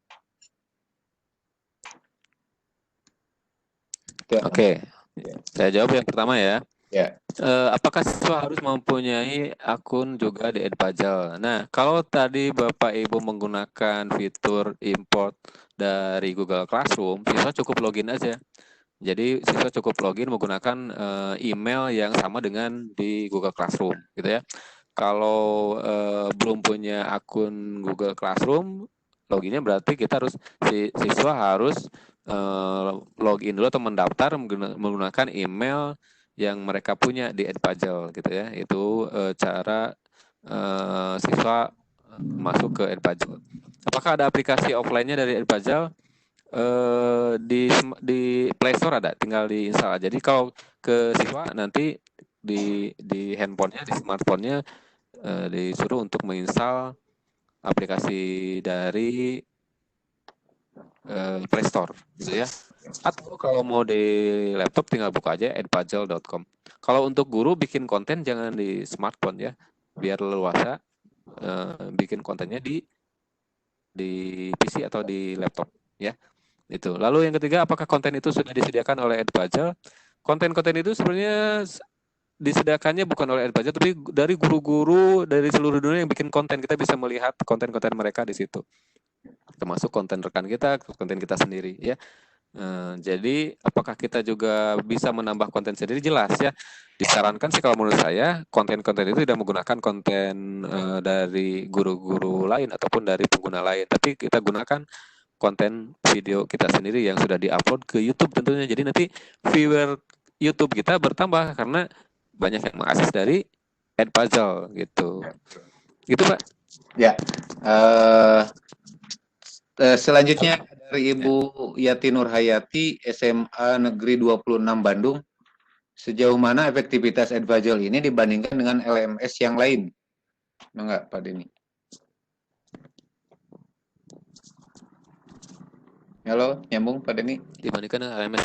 Oke, saya jawab yang pertama ya. Ya. Apakah siswa harus mempunyai akun juga di Edpuzzle? Nah, kalau tadi Bapak Ibu menggunakan fitur import dari Google Classroom, siswa cukup login aja. Jadi siswa cukup login menggunakan email yang sama dengan di Google Classroom, gitu ya. Kalau belum punya akun Google Classroom, loginnya berarti siswa harus login dulu atau mendaftar menggunakan email yang mereka punya di Edpuzzle gitu ya. Itu cara siswa masuk ke Edpuzzle. Apakah ada aplikasi offline-nya dari Edpuzzle? Di Play Store ada, tinggal diinstal. Jadi kalau ke siswa nanti di handphonenya, di smartphone-nya disuruh untuk menginstal aplikasi dari Play Store gitu ya. Atau kalau mau di laptop tinggal buka aja edpuzzle.com. Kalau untuk guru bikin konten jangan di smartphone ya, biar leluasa bikin kontennya di PC atau di laptop ya. Itu. Lalu yang ketiga, apakah konten itu sudah disediakan oleh Edpuzzle? Konten-konten itu sebenarnya disediakannya bukan oleh Edpuzzle, tapi dari guru-guru dari seluruh dunia yang bikin konten. Kita bisa melihat konten-konten mereka di situ, termasuk konten rekan kita, konten kita sendiri ya. Jadi apakah kita juga bisa menambah konten sendiri? Jelas ya, disarankan sih kalau menurut saya konten-konten itu tidak menggunakan konten dari guru-guru lain ataupun dari pengguna lain, tapi kita gunakan konten video kita sendiri yang sudah diupload ke YouTube tentunya. Jadi nanti viewer YouTube kita bertambah karena banyak yang mengakses dari Edpuzzle gitu. Gitu Pak. Ya. Selanjutnya ada dari Ibu Yati Nurhayati, SMA Negeri 26 Bandung. Sejauh mana efektivitas Edvajal ini dibandingkan dengan LMS yang lain? Enggak, Pak Denny. Halo, nyambung Pak Denny? Dibandingkan dengan LMS.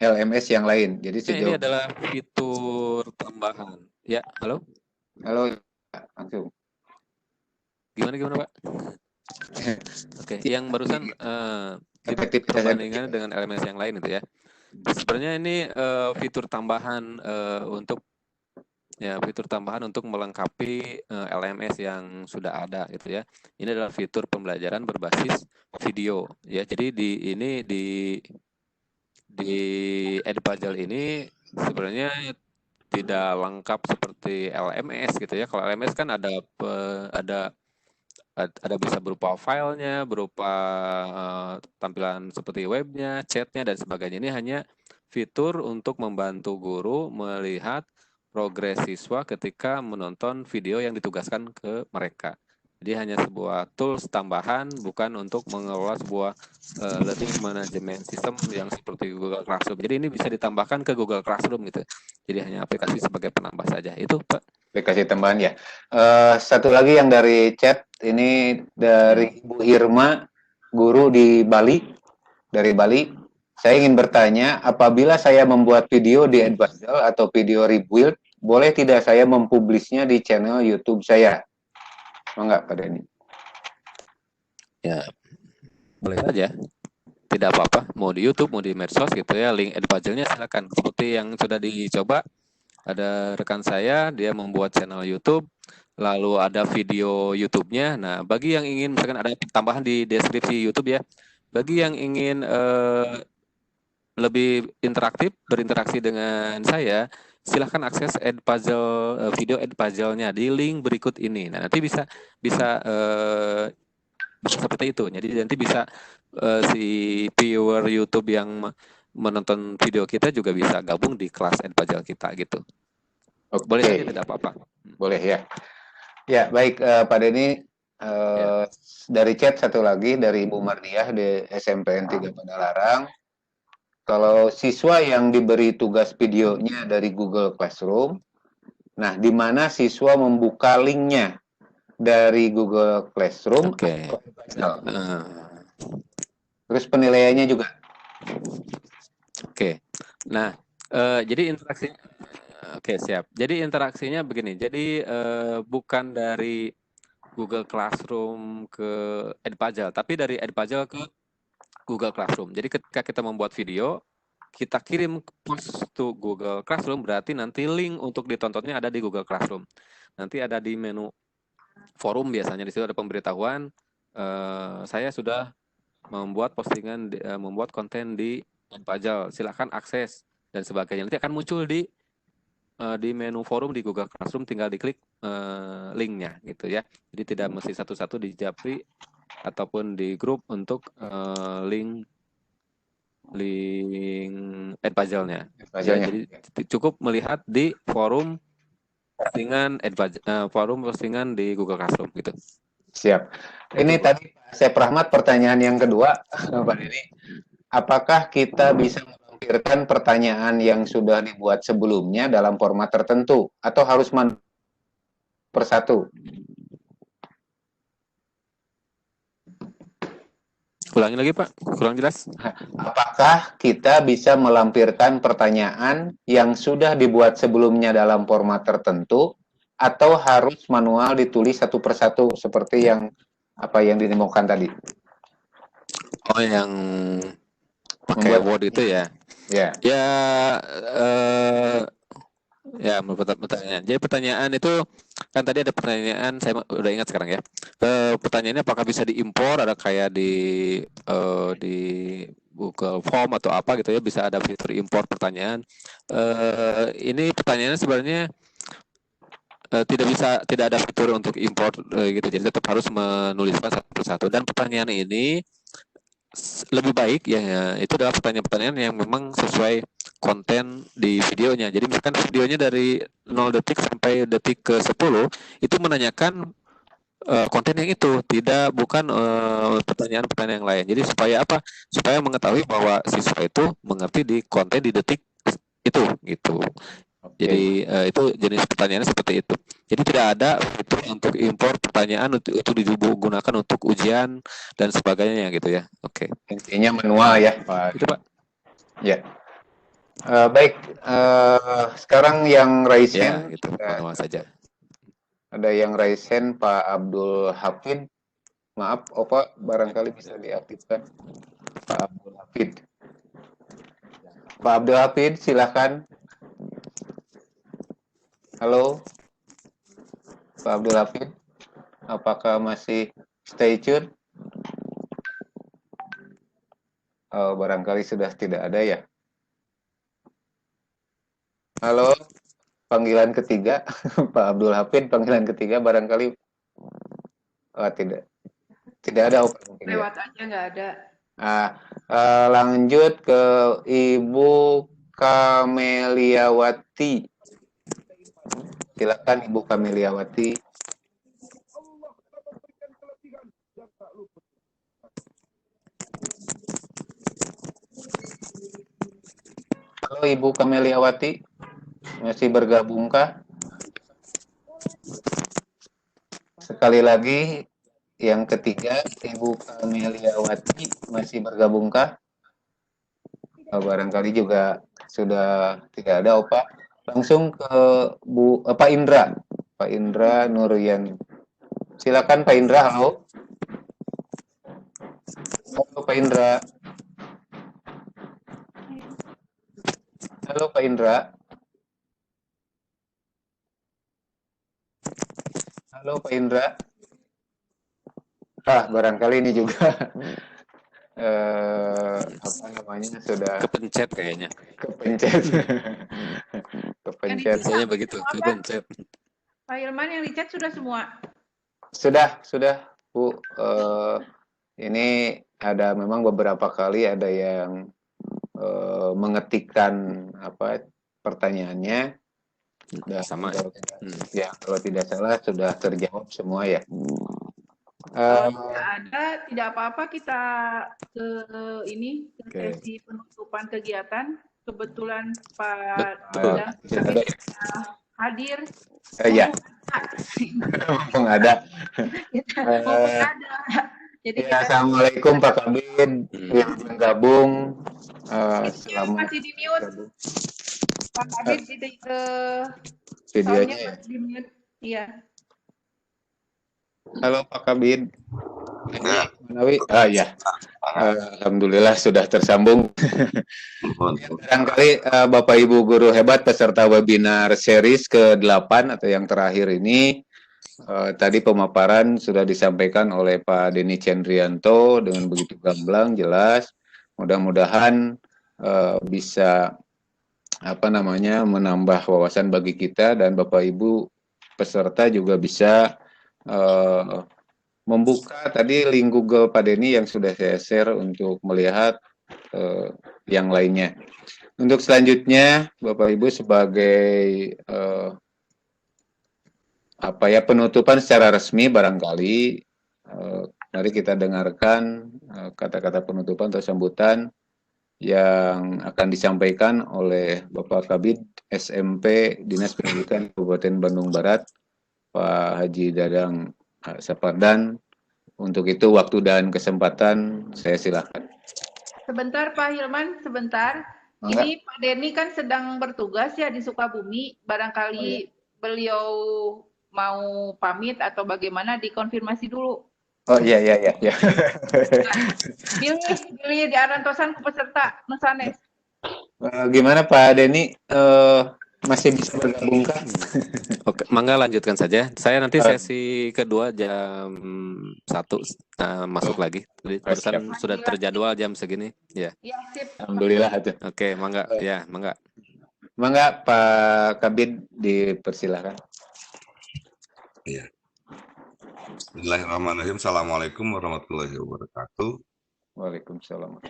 LMS yang lain. Jadi Ini sejauh adalah fitur tambahan. Ya, halo? Halo, langsung. Gimana Pak? Oke, yang barusan Efektivitas perbandingan dengan LMS yang lain itu ya. Sebenarnya ini fitur tambahan untuk melengkapi LMS yang sudah ada gitu ya. Ini adalah fitur pembelajaran berbasis video ya. Jadi di Edvajal ini sebenarnya tidak lengkap seperti LMS gitu ya. Kalau LMS kan ada bisa berupa filenya, berupa tampilan seperti webnya, chatnya dan sebagainya. Ini hanya fitur untuk membantu guru melihat progres siswa ketika menonton video yang ditugaskan ke mereka. Jadi hanya sebuah tools tambahan, bukan untuk mengelola sebuah learning management system yang seperti Google Classroom. Jadi ini bisa ditambahkan ke Google Classroom gitu. Jadi hanya aplikasi sebagai penambah saja. Itu Pak. aplikasi tambahan ya. Satu lagi yang dari chat, ini dari Ibu Irma, guru di Bali, dari Bali. Saya ingin bertanya, apabila saya membuat video di Edvajal atau video rebuild, boleh tidak saya mempublisnya di channel YouTube saya? Enggak, Pak Denny? Ya, boleh saja. Tidak apa-apa, mau di YouTube, mau di medsos gitu ya, link Edvajalnya silakan. Seperti yang sudah dicoba, ada rekan saya, dia membuat channel YouTube, lalu ada video YouTube-nya. Nah, bagi yang ingin, misalkan ada tambahan di deskripsi YouTube ya, bagi yang ingin lebih interaktif, berinteraksi dengan saya, silahkan akses Edvajal, video Edvajalnya di link berikut ini. Nah, nanti bisa seperti itu. Jadi nanti bisa si viewer YouTube yang menonton video kita juga bisa gabung di kelas Edvajal kita gitu. Oke. Boleh saja, tidak apa-apa. Boleh ya. Ya, baik Pak Denny. Dari chat satu lagi dari Ibu Mardiah di SMPN 3 Padalarang. Kalau siswa yang diberi tugas videonya dari Google Classroom, nah di mana siswa membuka linknya dari Google Classroom? Oke. Terus penilaiannya juga. Oke. Nah, jadi interaksi. Oke, siap. Jadi interaksinya begini. Jadi bukan dari Google Classroom ke Edvajal, tapi dari Edvajal ke Google Classroom. Jadi ketika kita membuat video, kita kirim post to Google Classroom, berarti nanti link untuk ditontonnya ada di Google Classroom. Nanti ada di menu forum, biasanya di situ ada pemberitahuan. Saya sudah membuat postingan, membuat konten di Edvajal. Silakan akses dan sebagainya. Nanti akan muncul di menu forum di Google Classroom, tinggal diklik linknya gitu ya. Jadi tidak mesti satu-satu di Japri ataupun di grup untuk link Edvajalnya. Ya, jadi cukup melihat di forum postingan di Google Classroom gitu. Siap. Ini tadi Chef Rahmat, pertanyaan yang kedua, Pak Denny. Apakah kita bisa melampirkan pertanyaan yang sudah dibuat sebelumnya dalam format tertentu atau harus persatu? Ulangi lagi Pak, kurang jelas. Apakah kita bisa melampirkan pertanyaan yang sudah dibuat sebelumnya dalam format tertentu atau harus manual ditulis satu persatu seperti yang ditemukan tadi? Oh, yang pakai Word itu ya? Ya. Ya, pertanyaan. Jadi pertanyaan itu kan tadi ada pertanyaan, saya udah ingat sekarang ya. Pertanyaannya apakah bisa diimpor, ada kayak di Google Form atau apa gitu ya, bisa ada fitur impor pertanyaan. Ini pertanyaannya sebenarnya tidak ada fitur untuk import gitu, jadi tetap harus menuliskan satu persatu. Dan pertanyaan ini lebih baik ya itu adalah pertanyaan-pertanyaan yang memang sesuai konten di videonya. Jadi misalkan videonya dari 0 detik sampai detik ke 10 itu menanyakan konten yang itu, bukan pertanyaan-pertanyaan yang lain. Jadi supaya apa? Supaya mengetahui bahwa siswa itu mengerti di konten di detik itu gitu. Jadi itu jenis pertanyaannya seperti itu. Jadi tidak ada fitur untuk impor pertanyaan untuk digunakan untuk ujian dan sebagainya gitu ya. Oke. Intinya manual ya, Pak. Itu Pak. Ya. Baik. Sekarang yang raise Ya, hand, gitu. Manual saja. ada yang raise hand, Pak Abdul Hafid. Maaf, Opa, barangkali bisa diaktifkan. Pak Abdul Hafid. Pak Abdul Hafid, silakan. Halo, Pak Abdul Hafid. Apakah masih stay tune? Barangkali sudah tidak ada ya. Halo, panggilan ketiga, Pak Abdul Hafid, panggilan ketiga barangkali tidak ada. Mungkin Lewat ya. aja nggak ada. Lanjut ke Ibu Kameliawati. Silakan Ibu Kameliawati. Halo Ibu Kameliawati, masih bergabungkah? Sekali lagi, yang ketiga, Ibu Kameliawati masih bergabungkah? Barangkali juga sudah tidak ada, Opa. Langsung ke Pak Indra. Pak Indra Nuryan. Silakan Pak Indra, halo. Halo Pak Indra. Halo Pak Indra. Halo Pak Indra. Barangkali ini juga apa namanya sudah kepencet kayaknya. Kepencet. Biasanya begitu, kepencet. Pak Hilman yang di chat sudah semua. Sudah Bu. Ini ada memang beberapa kali ada yang mengetikkan pertanyaannya. Sama. Kalau tidak salah sudah terjawab semua ya. Kalau tidak ada, tidak apa-apa kita ke sesi penutupan kegiatan. Kebetulan Pak Dadang hadir. Iya. Mumpung ada. Jadi assalamualaikum Pak Kabin yang bergabung. Selamat masih di mute. Pak Kabin videonya masih di mute. Iya. Halo Pak Kabin. Manawi. Ya. Alhamdulillah sudah tersambung. Barangkali Bapak Ibu guru hebat peserta webinar series ke-8 atau yang terakhir ini, tadi pemaparan sudah disampaikan oleh Pak Denny Cendrianto dengan begitu gamblang, jelas. Mudah-mudahan bisa menambah wawasan bagi kita, dan Bapak Ibu peserta juga bisa membuka tadi link Google Pak Denny yang sudah saya share untuk melihat yang lainnya. Untuk selanjutnya, Bapak Ibu sebagai penutupan secara resmi barangkali, mari kita dengarkan kata-kata penutupan atau sambutan yang akan disampaikan oleh Bapak Kabid SMP Dinas Pendidikan Kabupaten Bandung Barat, Pak Haji Dadang Sapardan. Untuk itu waktu dan kesempatan saya silakan. Sebentar Pak Hilman, sebentar. Ini Pak Denny kan sedang bertugas ya di Sukabumi. Barangkali beliau mau pamit atau bagaimana, dikonfirmasi dulu. Oh iya. Pilih di arantosan ke peserta Nusanes. Gimana Pak Denny, masih bisa bergabung kan? Oke, mangga lanjutkan saja. Saya nanti sesi kedua jam 1 masuk lagi. Jadi sudah terjadwal jam segini. Ya. Sip. Alhamdulillah. Oke, mangga. Ya, mangga. Mangga Pak Kabid dipersilakan. Iya. Bismillahirrahmanirrahim. Assalamualaikum warahmatullahi wabarakatuh. Waalaikumsalam.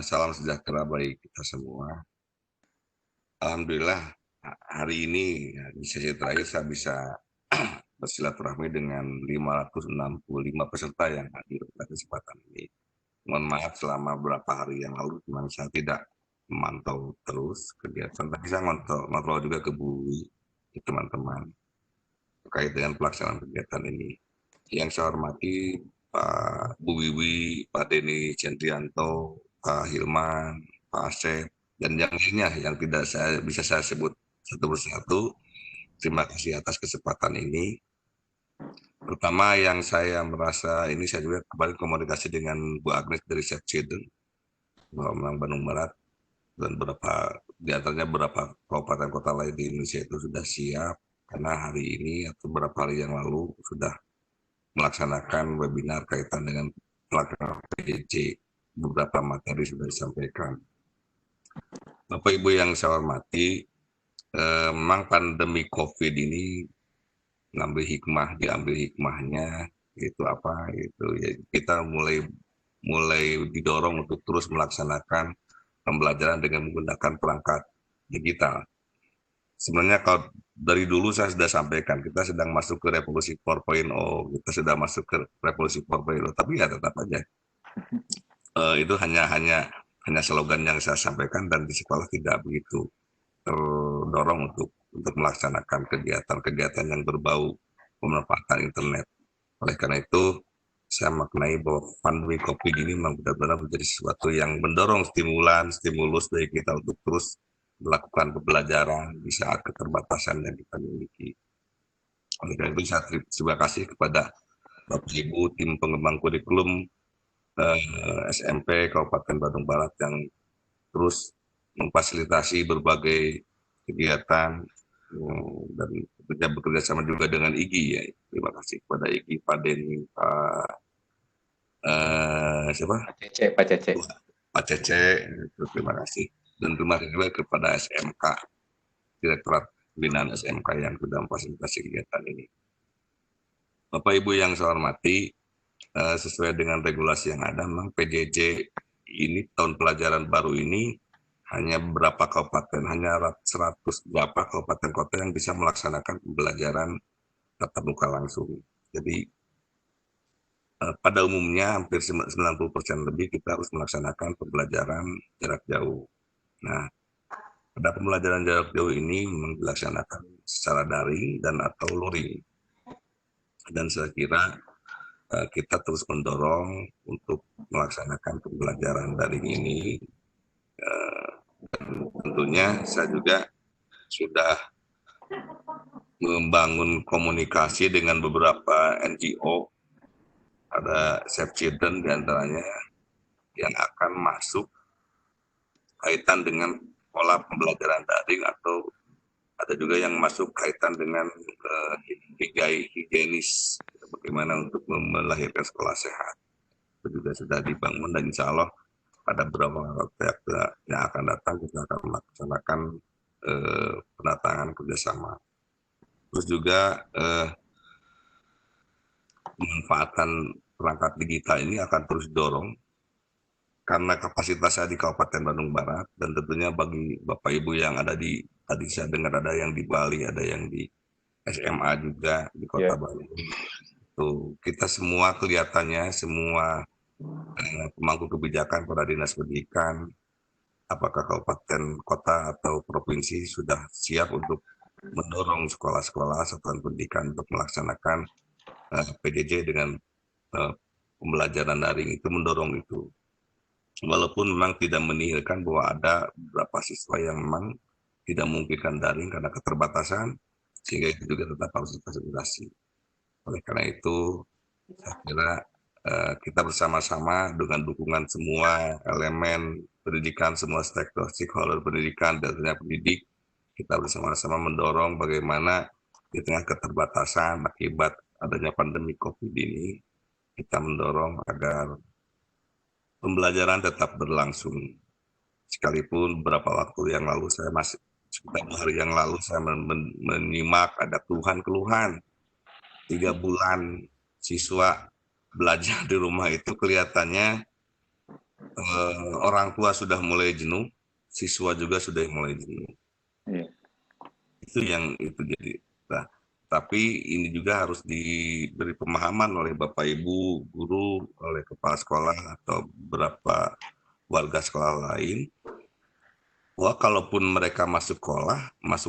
Salam sejahtera bagi kita semua. Alhamdulillah hari ini di sesi terakhir saya bisa bersilaturahmi dengan 565 peserta yang hadir pada kesempatan ini. Mohon maaf selama beberapa hari yang lalu memang saya tidak memantau terus kegiatan, tapi saya ngontrol juga ke Bu teman-teman terkait dengan pelaksanaan kegiatan ini. Yang saya hormati Pak Bu Wiwi, Pak Denny Cendrianto, Pak Hilman, Pak Asep, dan yang lainnya yang tidak bisa saya sebut satu persatu. Terima kasih atas kesempatan ini. Pertama yang saya merasa ini, saya juga kembali komunikasi dengan Bu Agnes dari Sepciden, bahwa Bandung Barat dan di antaranya beberapa kabupaten kota lain di Indonesia itu sudah siap, karena hari ini atau beberapa hari yang lalu sudah melaksanakan webinar kaitan dengan pelaksanaan PJJ. Beberapa materi sudah disampaikan. Bapak Ibu yang saya hormati, memang pandemi COVID ini diambil hikmahnya itu apa itu ya, kita mulai didorong untuk terus melaksanakan pembelajaran dengan menggunakan perangkat digital. Sebenarnya kalau dari dulu saya sudah sampaikan, kita sedang masuk ke revolusi 4.0, kita sudah masuk ke revolusi 4.0, tapi ya tetap aja itu hanya slogan yang saya sampaikan, dan di sekolah tidak begitu terdorong untuk melaksanakan kegiatan-kegiatan yang berbau pemanfaatan internet. Oleh karena itu, saya maknai bahwa pandemi COVID ini memang benar-benar menjadi sesuatu yang mendorong stimulus bagi kita untuk terus melakukan pembelajaran di saat keterbatasan yang kita miliki. Oleh karena itu, saya terima kasih kepada Bapak Ibu tim pengembang kurikulum SMP Kabupaten Bandung Barat yang terus memfasilitasi berbagai kegiatan dan bekerja sama juga dengan IGI ya. Terima kasih kepada IGI, Pak Denny, Pak Cece, terima kasih. Dan terima kasih juga kepada SMK, Direktorat Pembinaan SMK yang sudah memfasilitasi kegiatan ini. Bapak Ibu yang saya hormati, sesuai dengan regulasi yang ada, memang PJJ ini tahun pelajaran baru ini hanya beberapa kabupaten, hanya 100 berapa kabupaten kota yang bisa melaksanakan pembelajaran tatap muka langsung. Jadi pada umumnya hampir 90% lebih kita harus melaksanakan pembelajaran jarak jauh. Nah, pada pembelajaran jarak jauh ini memang dilaksanakan secara daring dan atau luring. Dan saya kira kita terus mendorong untuk melaksanakan pembelajaran daring ini. Dan tentunya saya juga sudah membangun komunikasi dengan beberapa NGO, ada Save Children diantaranya, yang akan masuk kaitan dengan pola pembelajaran daring, atau ada juga yang masuk kaitan dengan higienis, bagaimana untuk melahirkan sekolah sehat. Itu juga sudah dibangun, dan insya Allah pada beberapa waktu yang akan datang kita akan melaksanakan penatangan kerjasama. Terus juga pemanfaatan perangkat digital ini akan terus didorong karena kapasitasnya di Kabupaten Bandung Barat, dan tentunya bagi Bapak Ibu yang ada tadi saya dengar ada yang di Bali, ada yang di SMA juga di Kota Bandung. Tuh, kita semua kelihatannya semua pemangku kebijakan pada dinas pendidikan, apakah kabupaten, kota, atau provinsi sudah siap untuk mendorong sekolah-sekolah satuan pendidikan untuk melaksanakan PJJ dengan pembelajaran daring, itu mendorong itu. Walaupun memang tidak menihilkan bahwa ada beberapa siswa yang memang tidak memungkinkan daring karena keterbatasan, sehingga itu juga tetap harus difasilitasi. Oleh karena itu, saya kira kita bersama-sama dengan dukungan semua elemen pendidikan, semua stakeholder pendidikan, dan tentunya pendidik, kita bersama-sama mendorong bagaimana di tengah keterbatasan akibat adanya pandemi COVID ini, kita mendorong agar pembelajaran tetap berlangsung. Sekalipun beberapa waktu yang lalu sekitar 2 hari yang lalu saya menyimak ada keluhan 3 bulan siswa belajar di rumah itu, kelihatannya orang tua sudah mulai jenuh, siswa juga sudah mulai jenuh. Itu jadi. Nah, tapi ini juga harus diberi pemahaman oleh Bapak Ibu, guru, oleh kepala sekolah atau beberapa warga sekolah lain, bahwa kalaupun mereka masuk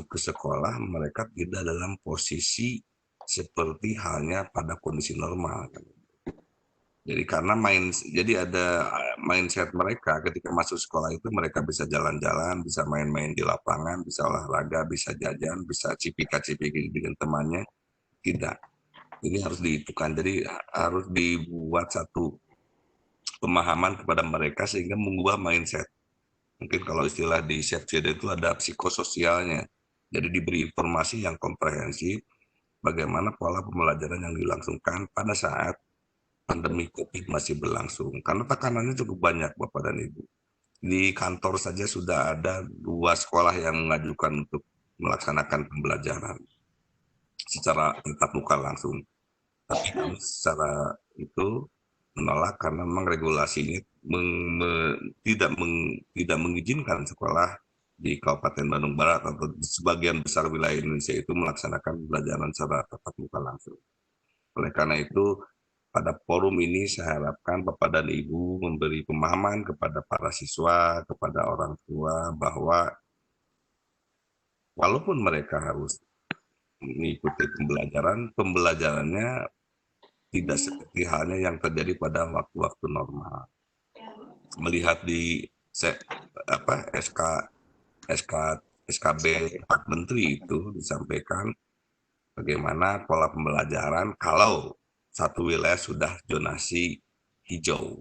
ke sekolah, mereka tidak dalam posisi seperti halnya pada kondisi normal. Jadi jadi ada mindset mereka ketika masuk sekolah itu mereka bisa jalan-jalan, bisa main-main di lapangan, bisa olahraga, bisa jajan, bisa cipika-cipiki dengan temannya. Tidak. Ini harus dihitungkan. Jadi harus dibuat satu pemahaman kepada mereka sehingga mengubah mindset. Mungkin kalau istilah di CFCD itu ada psikososialnya. Jadi diberi informasi yang komprehensif bagaimana pola pembelajaran yang dilangsungkan pada saat pandemi COVID masih berlangsung. Karena tekanannya cukup banyak Bapak dan Ibu. Di kantor saja sudah ada 2 sekolah yang mengajukan untuk melaksanakan pembelajaran secara tatap muka langsung. Tapi kami secara itu menolak karena memang regulasinya tidak mengizinkan sekolah di Kabupaten Bandung Barat atau di sebagian besar wilayah Indonesia itu melaksanakan pembelajaran secara tatap muka langsung. Oleh karena itu, pada forum ini saya harapkan Bapak dan Ibu memberi pemahaman kepada para siswa, kepada orang tua bahwa walaupun mereka harus mengikuti pembelajarannya tidak seperti halnya yang terjadi pada waktu-waktu normal. Melihat di SKB Pak Menteri itu disampaikan bagaimana pola pembelajaran kalau satu wilayah sudah zonasi hijau.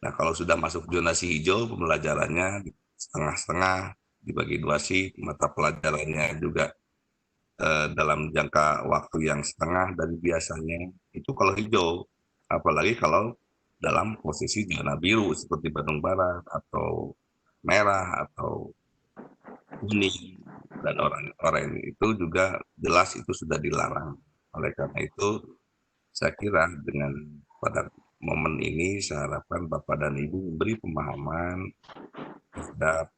Nah, kalau sudah masuk zonasi hijau, pembelajarannya setengah-setengah, dibagi 2 shift, mata pelajarannya juga dalam jangka waktu yang setengah dari biasanya. Itu kalau hijau, apalagi kalau dalam posisi zona biru seperti Bandung Barat atau merah atau kuning dan orang itu juga jelas itu sudah dilarang. Oleh karena itu saya kira dengan pada momen ini saya harapkan Bapak dan Ibu memberi pemahaman terhadap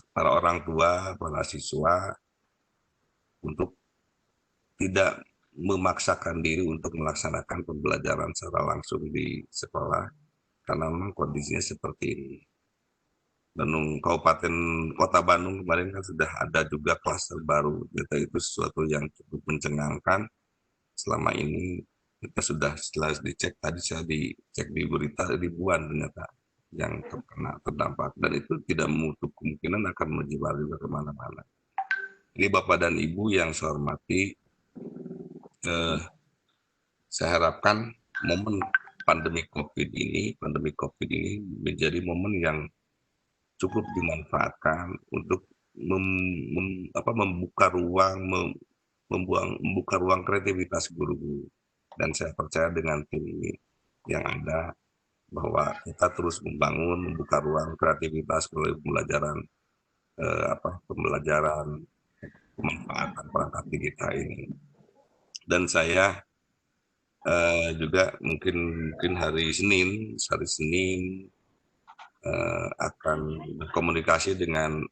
para orang tua, para siswa untuk tidak memaksakan diri untuk melaksanakan pembelajaran secara langsung di sekolah karena memang kondisinya seperti ini. Kabupaten Kota Bandung kemarin kan sudah ada juga klaster baru, itu sesuatu yang cukup mencengangkan. Selama ini kita sudah setelah dicek tadi saya dicek di berita ribuan ternyata yang terdampak dan itu tidak menutup kemungkinan akan menyebar juga kemana-mana. Ini Bapak dan Ibu yang saya hormati, saya harapkan momen pandemi COVID ini menjadi momen yang cukup dimanfaatkan untuk membuka ruang kreativitas guru-guru. Dan saya percaya dengan tim ini yang ada bahwa kita terus membuka ruang kreativitas melalui pembelajaran pemanfaatan perangkat digital ini. Dan saya juga mungkin hari Senin akan berkomunikasi dengan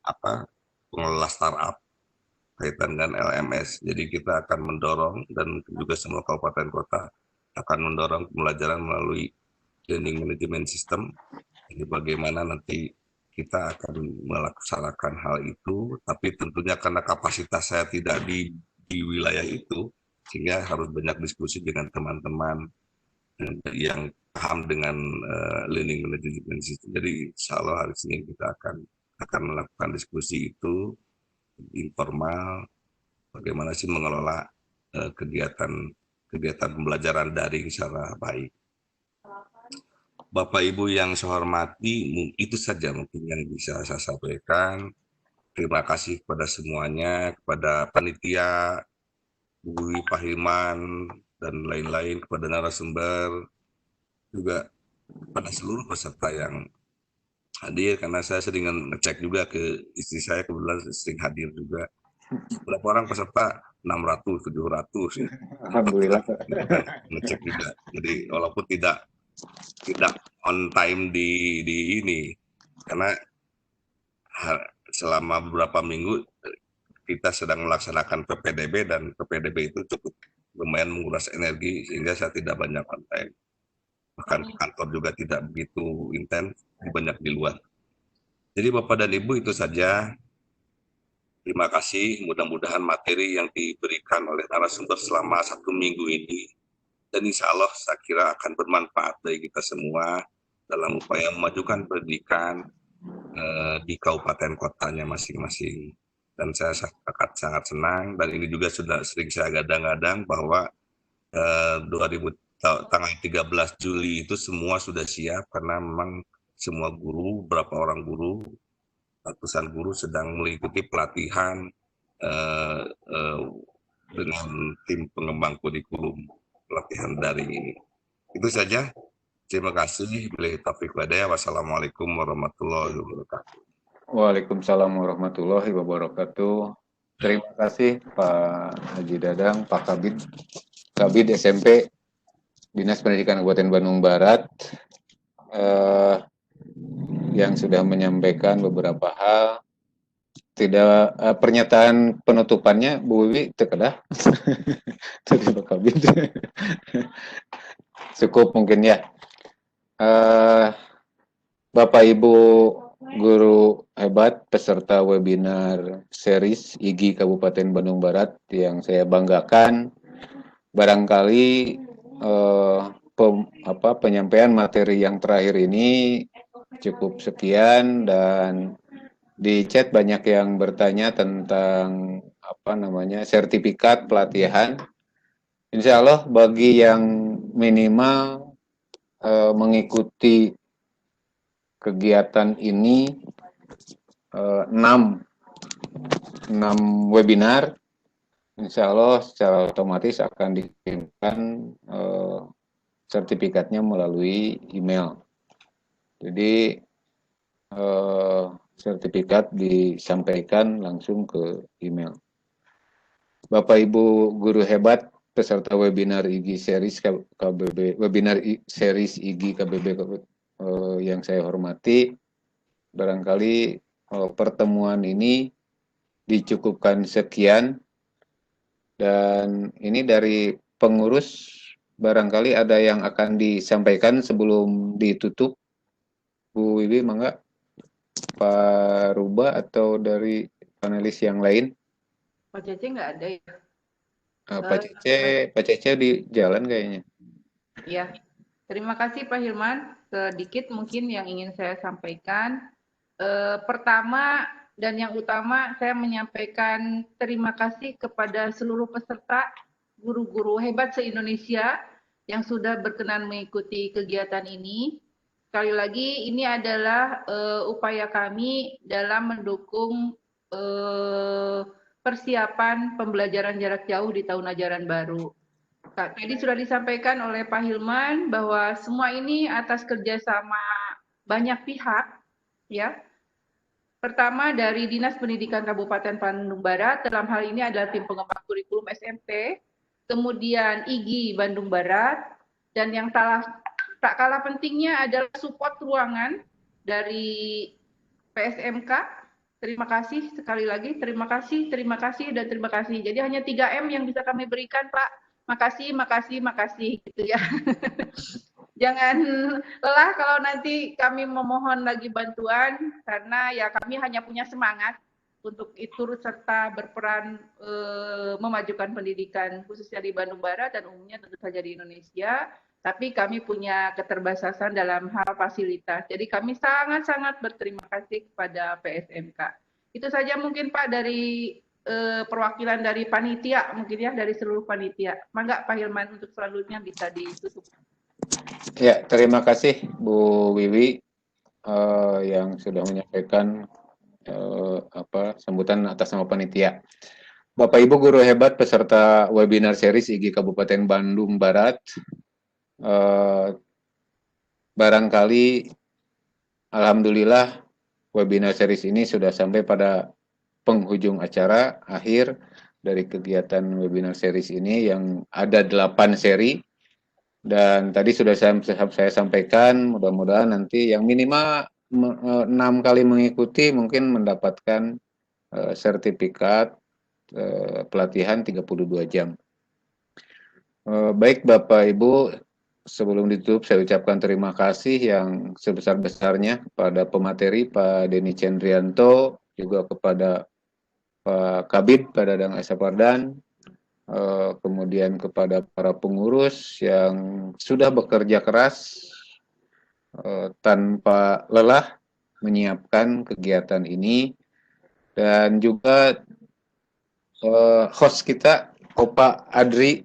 pengelola startup kaitan dengan LMS. Jadi kita akan mendorong dan juga semua kabupaten kota akan mendorong pembelajaran melalui learning management system. Jadi bagaimana nanti kita akan melaksanakan hal itu, tapi tentunya karena kapasitas saya tidak di wilayah itu, sehingga harus banyak diskusi dengan teman-teman yang paham dengan learning management system. Jadi insya Allah hari Senin kita akan melakukan diskusi itu informal, bagaimana sih mengelola kegiatan pembelajaran daring secara baik. Bapak Ibu yang saya hormati, itu saja mungkin yang bisa saya sampaikan. Terima kasih kepada semuanya, kepada panitia, Bu Pak Hilman, dan lain-lain, kepada narasumber, juga pada seluruh peserta yang hadir, karena saya sering ngecek juga ke istri saya, kebetulan sering hadir juga. Berapa orang peserta? 600, 700 ya. Alhamdulillah. Ngecek juga. Jadi walaupun tidak on time di ini, karena selama beberapa minggu kita sedang melaksanakan PPDB dan PPDB itu cukup lumayan menguras energi sehingga saya tidak banyak kontak. Bahkan kantor juga tidak begitu intens, banyak di luar. Jadi Bapak dan Ibu itu saja. Terima kasih, mudah-mudahan materi yang diberikan oleh narasumber selama 1 minggu ini, dan insya Allah saya kira akan bermanfaat bagi kita semua dalam upaya memajukan pendidikan di kabupaten kotanya masing-masing. Dan saya sangat senang, dan ini juga sudah sering saya gadang-gadang bahwa tanggal 13 Juli itu semua sudah siap, karena memang semua guru, beberapa orang guru, ratusan guru sedang mengikuti pelatihan dengan tim pengembang kurikulum pelatihan daring ini. Itu saja. Terima kasih. Billahi taufiq wal hidayah. Wassalamualaikum warahmatullahi wabarakatuh. Waalaikumsalam warahmatullahi wabarakatuh. Terima kasih Pak Haji Dadang, Pak Kabid SMP Dinas Pendidikan Kabupaten Bandung Barat yang sudah menyampaikan beberapa hal. Tidak pernyataan penutupannya Bu Wiwi terkedah. Tadi Pak Kabid. Cukup mungkin ya. Bapak Ibu guru hebat peserta webinar series IGI Kabupaten Bandung Barat yang saya banggakan, barangkali penyampaian materi yang terakhir ini cukup sekian, dan di chat banyak yang bertanya tentang sertifikat pelatihan. Insya Allah bagi yang minimal mengikuti kegiatan ini 6 webinar, insya Allah secara otomatis akan dikirimkan sertifikatnya melalui email. Jadi sertifikat disampaikan langsung ke email. Bapak Ibu guru hebat peserta webinar IGI series KBB, webinar series IGI KBB yang saya hormati, barangkali pertemuan ini dicukupkan sekian, dan ini dari pengurus barangkali ada yang akan disampaikan sebelum ditutup. Bu Wiwi, mangga. Pak Ruba atau dari panelis yang lain? Pak Cece nggak ada ya? Pak Cece di jalan kayaknya. Ya, terima kasih Pak Hilman. Sedikit mungkin yang ingin saya sampaikan. Pertama dan yang utama, saya menyampaikan terima kasih kepada seluruh peserta, guru-guru hebat se-Indonesia yang sudah berkenan mengikuti kegiatan ini. Sekali lagi, ini adalah upaya kami dalam mendukung persiapan pembelajaran jarak jauh di tahun ajaran baru. Tadi sudah disampaikan oleh Pak Hilman bahwa semua ini atas kerjasama banyak pihak, ya. Pertama dari Dinas Pendidikan Kabupaten Bandung Barat, dalam hal ini adalah tim pengembang kurikulum SMP, kemudian IGI Bandung Barat, dan yang tak kalah pentingnya adalah support ruangan dari PSMK. Terima kasih sekali lagi, terima kasih, dan terima kasih. Jadi hanya 3M yang bisa kami berikan, Pak. Makasih, gitu ya. Jangan lelah kalau nanti kami memohon lagi bantuan, karena ya kami hanya punya semangat untuk turut serta berperan memajukan pendidikan, khususnya di Bandung Barat dan umumnya tentu saja di Indonesia. Tapi kami punya keterbatasan dalam hal fasilitas. Jadi kami sangat-sangat berterima kasih kepada PSMK. Itu saja mungkin Pak dari perwakilan dari panitia, mungkin ya dari seluruh panitia. Mangga Pak Hilman untuk selanjutnya bisa ditutup. Ya, terima kasih Bu Wiwi yang sudah menyampaikan sambutan atas nama panitia. Bapak Ibu guru hebat peserta webinar series IGI Kabupaten Bandung Barat, barangkali alhamdulillah webinar series ini sudah sampai pada penghujung acara akhir dari kegiatan webinar series ini yang ada 8 seri, dan tadi sudah saya sampaikan, mudah-mudahan nanti yang minimal 6 kali mengikuti mungkin mendapatkan sertifikat pelatihan 32 jam. Baik Bapak Ibu, sebelum ditutup saya ucapkan terima kasih yang sebesar-besarnya kepada pemateri Pak Denny Cendrianto, juga kepada Pak Kabid, Pak Dadang Asapardan, kemudian kepada para pengurus yang sudah bekerja keras tanpa lelah menyiapkan kegiatan ini, dan juga host kita Opa Adri,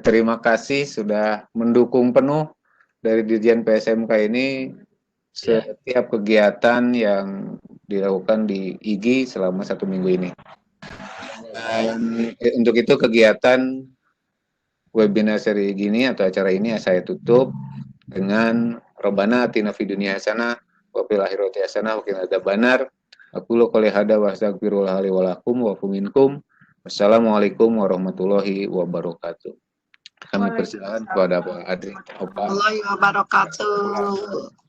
terima kasih sudah mendukung penuh dari Dirjen PSMK ini setiap kegiatan yang dilakukan di IGI selama 1 minggu ini. Dan untuk itu kegiatan webinar seri gini atau acara ini saya tutup dengan Robbana atina fid dunya hasanah wa fil akhirati hasanah wa qina adzabannar. Aku lo qouli hada wa astaghfirullah li wa lakum wa minkum. Wassalamualaikum warahmatullahi wabarakatuh. Kami persilakan kepada Pak Adri. Warahmatullahi wabarakatuh.